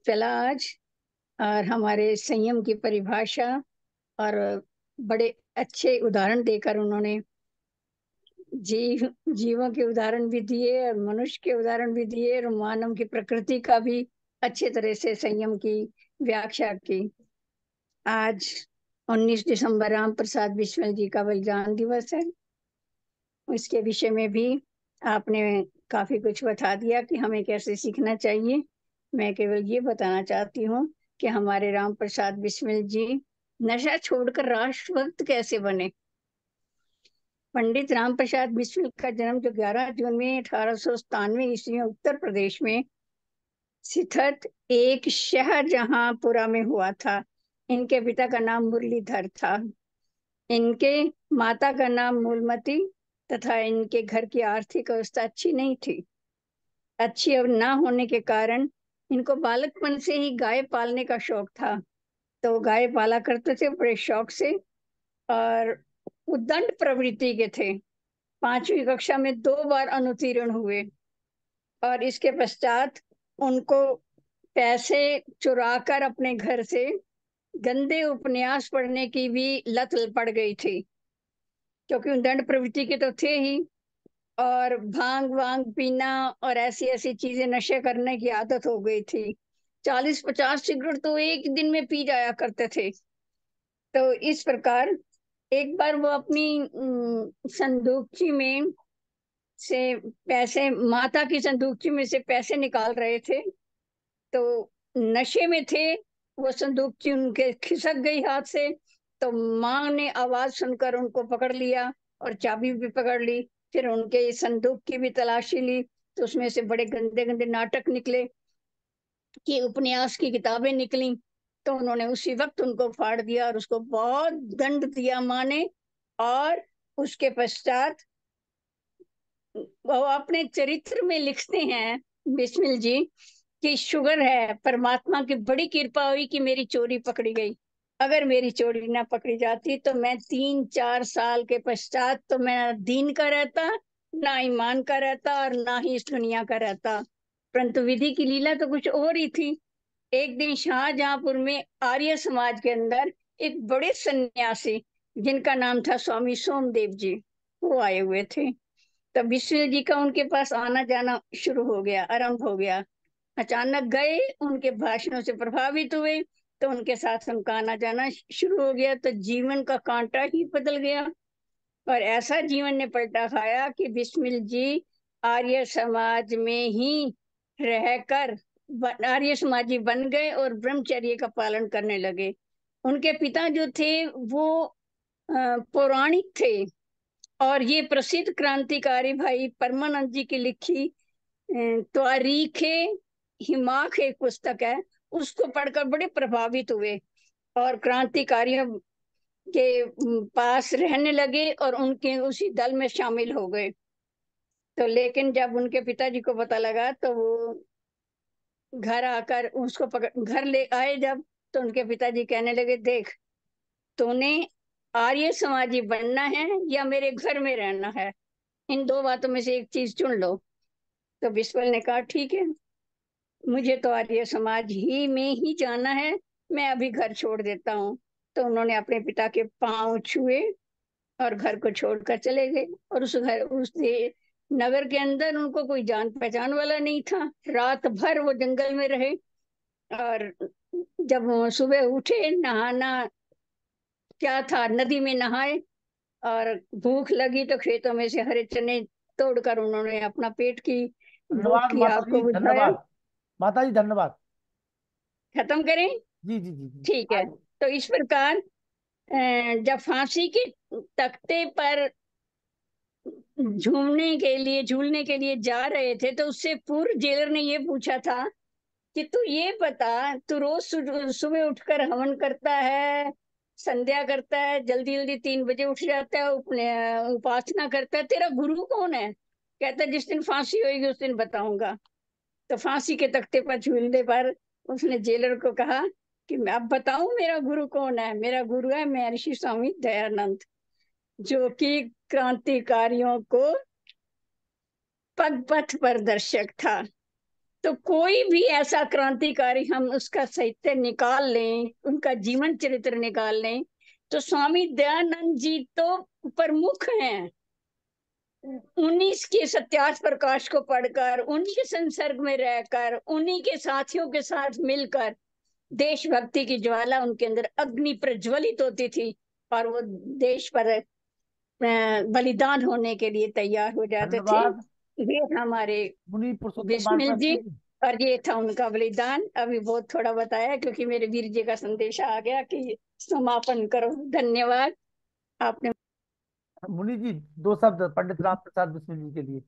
चला आज, और हमारे संयम की परिभाषा और बड़े अच्छे उदाहरण देकर उन्होंने जीवों के उदाहरण भी दिए और मनुष्य के उदाहरण भी दिए और मानव की प्रकृति का भी अच्छे तरह से संयम की व्याख्या की। आज 19 दिसंबर राम प्रसाद बिस्मिल जी का बलिदान दिवस है। इसके विषय में भी आपने काफी कुछ बता दिया कि हमें कैसे सीखना चाहिए। मैं केवल ये बताना चाहती हूँ कि हमारे राम प्रसाद बिस्मिल जी नशा छोड़कर राष्ट्रभक्त कैसे बने। पंडित राम प्रसाद बिस्मिल का जन्म जो 11 जून में 1897 ईस्वी में उत्तर प्रदेश में स्थित एक शहर जहांपुरा में हुआ था। इनके पिता का नाम मुरलीधर था। इनके माता का नाम मूलमती तथा इनके घर की आर्थिक अवस्था अच्छी नहीं थी। अच्छी और ना होने के कारण इनको बालकपन से ही गाय पालने का शौक था, तो गाय पाला करते थे बड़े शौक से, और उद्दंड प्रवृत्ति के थे। 5वीं कक्षा में 2 बार अनुत्तीर्ण हुए और इसके पश्चात उनको पैसे चुराकर अपने घर से गंदे उपन्यास पढ़ने की भी लत पड़ गई थी, क्योंकि उद्दंड प्रवृत्ति के तो थे ही, और भांग वांग पीना और ऐसी ऐसी चीजें नशे करने की आदत हो गई थी। 40-50 सिगरेट तो एक दिन में पी जाया करते थे। तो इस प्रकार एक बार वो अपनी संदूकची में से पैसे, माता की संदूकची में से पैसे निकाल रहे थे, तो नशे में थे, वो संदूकची उनके खिसक गई हाथ से। तो माँ ने आवाज सुनकर उनको पकड़ लिया और चाबी भी पकड़ ली। फिर उनके संदूक की भी तलाशी ली, तो उसमें से बड़े गंदे गंदे नाटक निकले, कि उपन्यास की किताबें निकली। तो उन्होंने उसी वक्त उनको फाड़ दिया और उसको बहुत दंड दिया माँ ने। और उसके पश्चात वो अपने चरित्र में लिखते हैं बिस्मिल जी कि शुगर है, परमात्मा की बड़ी कृपा हुई कि मेरी चोरी पकड़ी गई। अगर मेरी चोरी ना पकड़ी जाती तो मैं 3-4 साल के पश्चात तो मैं दीन का रहता, ना ईमान का रहता, और ना ही इस दुनिया का रहता। परंतु विधि की लीला तो कुछ और ही थी। एक दिन शाहजहांपुर में आर्य समाज के अंदर एक बड़े सन्यासी जिनका नाम था स्वामी सोमदेव जी, वो आए हुए थे। तब विश्व जी का उनके पास आना जाना शुरू हो गया, आरंभ हो गया। अचानक गए, उनके भाषणों से प्रभावित हुए, तो उनके साथ उनका आना जाना शुरू हो गया। तो जीवन का कांटा ही बदल गया, और ऐसा जीवन ने पलटा खाया कि बिस्मिल जी आर्य समाज में ही रहकर आर्य समाजी बन गए और ब्रह्मचर्य का पालन करने लगे। उनके पिता जो थे वो पौराणिक थे, और ये प्रसिद्ध क्रांतिकारी भाई परमानंद जी की लिखी त्वारीखे हिमाक एक पुस्तक है, उसको पढ़कर बड़े प्रभावित हुए और क्रांतिकारियों के पास रहने लगे और उनके उसी दल में शामिल हो गए। तो लेकिन जब उनके पिताजी को पता लगा तो वो घर आकर उसको घर ले आए जब, तो उनके पिताजी कहने लगे, देख, तूने आर्य समाजी बनना है या मेरे घर में रहना है, इन 2 बातों में से एक चीज चुन लो। तो बिस्मिल ने कहा, ठीक है, मुझे तो आर्य समाज ही में ही जाना है, मैं अभी घर छोड़ देता हूँ। तो उन्होंने अपने पिता के पांव छुए और घर को छोड़कर चले गए। और उस नगर के अंदर उनको कोई जान पहचान वाला नहीं था। रात भर वो जंगल में रहे, और जब वो सुबह उठे, नहाना क्या था, नदी में नहाए, और भूख लगी तो खेतों में से हरे चने तोड़कर उन्होंने अपना पेट की भूख धन्यवाद की माता आग को जी, बुझाया। धन्यवाद। माता जी धन्यवाद। खत्म करें? जी जी जी जी। ठीक है। तो इस प्रकार जब फांसी के तख्ते पर झूलने के लिए जा रहे थे, तो उससे पूर्व जेलर ने ये पूछा था कि तू ये बता, तू रोज सुबह उठकर हवन करता है, संध्या करता है, जल्दी जल्दी 3 बजे उठ जाता है, उपासना करता है, तेरा गुरु कौन है? कहता है, जिस दिन फांसी होगी उस दिन बताऊंगा। तो फांसी के तख्ते पर झूलने पर उसने जेलर को कहा कि मैं अब बताऊं मेरा गुरु कौन है। मेरा गुरु है महर्षि स्वामी दयानंद, जो कि क्रांतिकारियों को पग पथ प्रदर्शक था। तो कोई भी ऐसा क्रांतिकारी हम उसका साहित्य निकाल लें, उनका जीवन चरित्र निकाल लें, तो स्वामी दयानंद जी तो प्रमुख हैं। उन्हीं के सत्यार्थ प्रकाश को पढ़कर, उन्हीं के संसर्ग में रहकर, उन्हीं के साथियों के साथ मिलकर देशभक्ति की ज्वाला उनके अंदर अग्नि प्रज्वलित होती थी, और वो देश पर बलिदान होने के लिए तैयार हो जाते थे। धन्यवाद ये हमारे मुनि पुरुषोत्तम बिस्मिल जी, वानप्रस्थ जी। और ये था उनका बलिदान। अभी बहुत थोड़ा बताया क्योंकि मेरे वीर जी का संदेश आ गया कि समापन करो। धन्यवाद। आपने मुनि जी 2 शब्द पंडित राम प्रसाद बिस्मिल जी के लिए।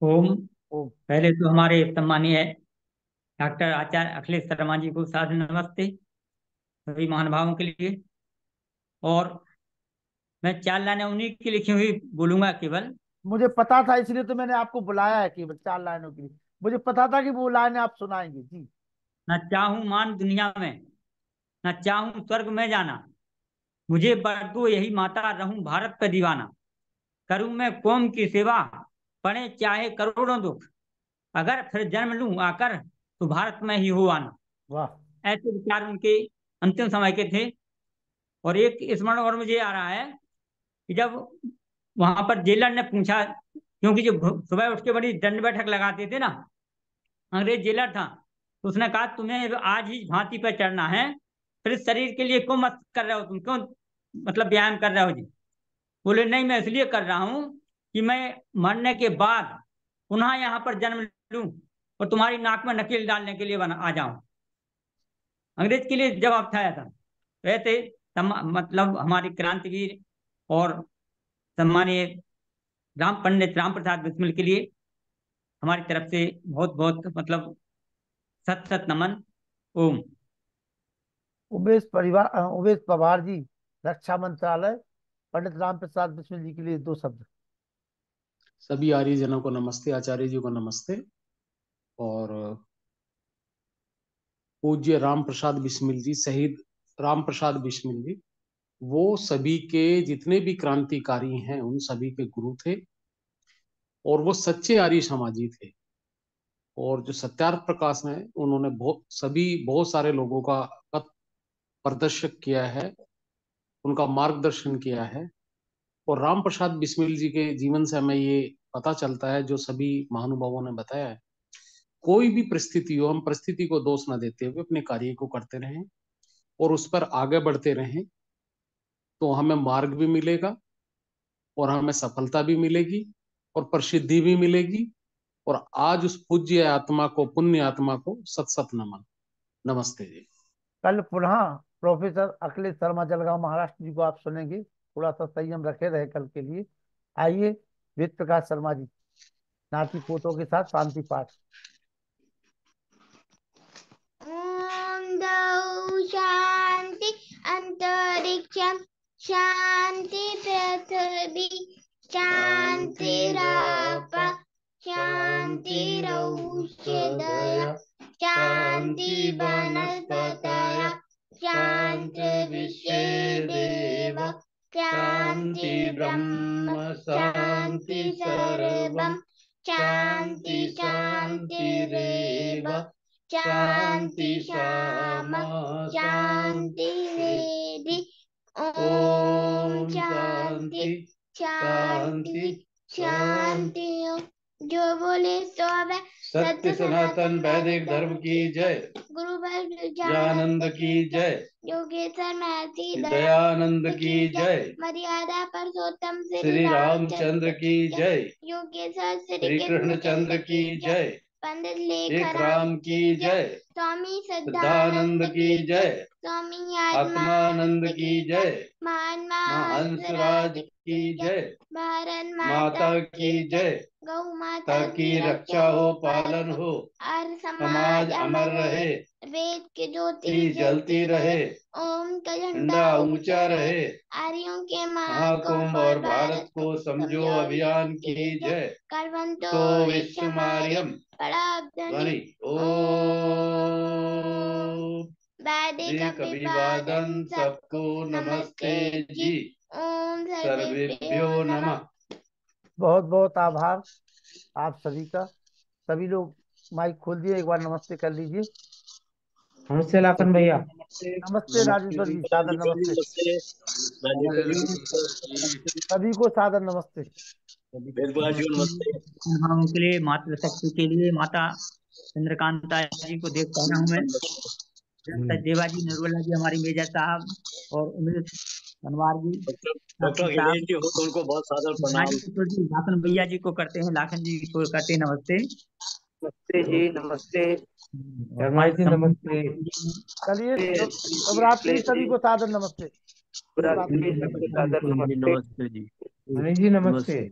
ओम। ओम। पहले तो हमारे सम्मानीय डॉक्टर आचार्य अखिलेश शर्मा जी को सादर नमस्ते सभी महानुभावों के लिए। और मैं 4 लाइनें उन्हीं की लिखी हुई बोलूंगा केवल। मुझे पता था, इसलिए तो मैंने आपको बुलाया है केवल 4 लाइनों के लिए। मुझे पता था कि वो लाइनें आप सुनाएंगे जी। न चाहूं मान दुनिया में, न चाहूं स्वर्ग में जाना, मुझे बरदो यही माता, रहूं भारत का दीवाना। करूं मैं कौम की सेवा, पड़े चाहे करोड़ों दुख, अगर फिर जन्म लूं आकर तो भारत में ही हो आना। वाह। ऐसे विचार उनके अंतिम समय के थे। और एक स्मरण और मुझे आ रहा है कि जब वहां पर जेलर ने पूछा, क्योंकि जो सुबह उठ के बड़ी दंड बैठक लगाते थे ना, अंग्रेज जेलर था, तो उसने कहा तुम्हें आज ही फांसी पर चढ़ना है, फिर इस शरीर के लिए क्यों मत कर रहे हो, तुम क्यों मतलब व्यायाम कर रहे हो जी। बोले नहीं, मैं इसलिए कर रहा हूं कि मैं मरने के बाद पुनः यहाँ पर जन्म लूं और तुम्हारी नाक में नकेल डालने के लिए बना आ जाऊं। अंग्रेज के लिए जवाब था ऐसा। वैसे मतलब हमारे क्रांतिवीर और सम्मानीय पंडित राम प्रसाद बिस्मिल के लिए हमारी तरफ से बहुत बहुत मतलब सत सत नमन। ओम। उमेश पवार जी, रक्षा मंत्रालय, पंडित राम प्रसाद बिस्मिल जी के लिए 2 शब्द। सभी आर्यजनों को नमस्ते, आचार्य जी को नमस्ते। और पूज्य राम प्रसाद बिस्मिल जी, शहीद राम प्रसाद बिस्मिल जी, वो सभी के जितने भी क्रांतिकारी हैं उन सभी के गुरु थे, और वो सच्चे आर्य समाजी थे। और जो सत्यार्थ प्रकाश हैं उन्होंने बहुत सारे लोगों का पथ प्रदर्शक किया है, उनका मार्गदर्शन किया है। और राम प्रसाद बिस्मिल जी के जीवन से हमें ये पता चलता है, जो सभी महानुभावों ने बताया है, कोई भी परिस्थिति हो, हम परिस्थिति को दोष न देते हुए अपने कार्य को करते रहें और उस पर आगे बढ़ते रहें, तो हमें मार्ग भी मिलेगा और हमें सफलता भी मिलेगी और प्रसिद्धि भी मिलेगी। और आज उस पूज्य आत्मा को, पुण्य आत्मा को सत सत नमन। नमस्ते जी। कल पुनः प्रोफेसर अखिलेश शर्मा जलगांव महाराष्ट्र जी को आप सुनेंगे। थोड़ा सा संयम रखे रहे कल के लिए। आइए वेद प्रकाश शर्मा जी नाती पोतों के साथ शांति पाठ। ओम द्यौ शांति अंतरिक्षं शांति पृथ्वी शांतिराप शांतिरौषधय शांति वनस्पतय शांतिर्विश्वेदेव शांति ब्रह्म शांति सर्वं शांति शांतिरेव शांति श्यामा शांति वेदी ओम शांति शांति शांति। जो बोले सो है सत्य सनातन वैदिक धर्म की जय। गुरु ज्ञानंद की जय। योगेश्वर महर्षि दयानंद की जय। मर्यादा पुरुषोत्तम श्री रामचंद्र की जय। योगेश्वर श्री कृष्णचंद्र की जय। पंडित एक राम की जय। स्वामी सिद्धानंद की जय। स्वामी आत्मानंद की जय। महात्मा हंसराज की जय। भारत माता की जय। गौ माता की रक्षा हो, पालन हो, और समाज अमर रहे, वेद की ज्योति जलती रहे, ओम का झंडा ऊंचा रहे, आर्यों के महाकुंभ और भारत को समझो अभियान की जय। कलवंतो तो विश्वमार्यम बड़ा ध्वनि ओम। राधिका अभिवादन सबको नमस्ते जी। ओम सर्वेभ्यो नमः। बहुत बहुत आभार आप सभी का। सभी लोग माइक खोल दिए, एक बार नमस्ते कर लीजिए। नमस्ते लाखन भैया। नमस्ते राजेश्वर जी, सादर नमस्ते। सभी को सादर नमस्ते। भावों के लिए, मातृशक्ति के लिए, माता चंद्रकांता जी को देख पाना हूँ मैं, देवाजी नरवला जी, हमारी मेजर साहब और उमेश मनवार जी, डॉक्टर अखिलेश जी हो तो उनको बहुत सादर प्रणाम। लाखन भैया जी को करते हैं, लाखन जी को करते हैं नमस्ते। नमस्ते जी, नमस्ते शर्मा जी, नमस्ते। चलिए, शुभरात्रि, सभी को सादर नमस्ते। नमस्ते जी। मणि जी नमस्ते।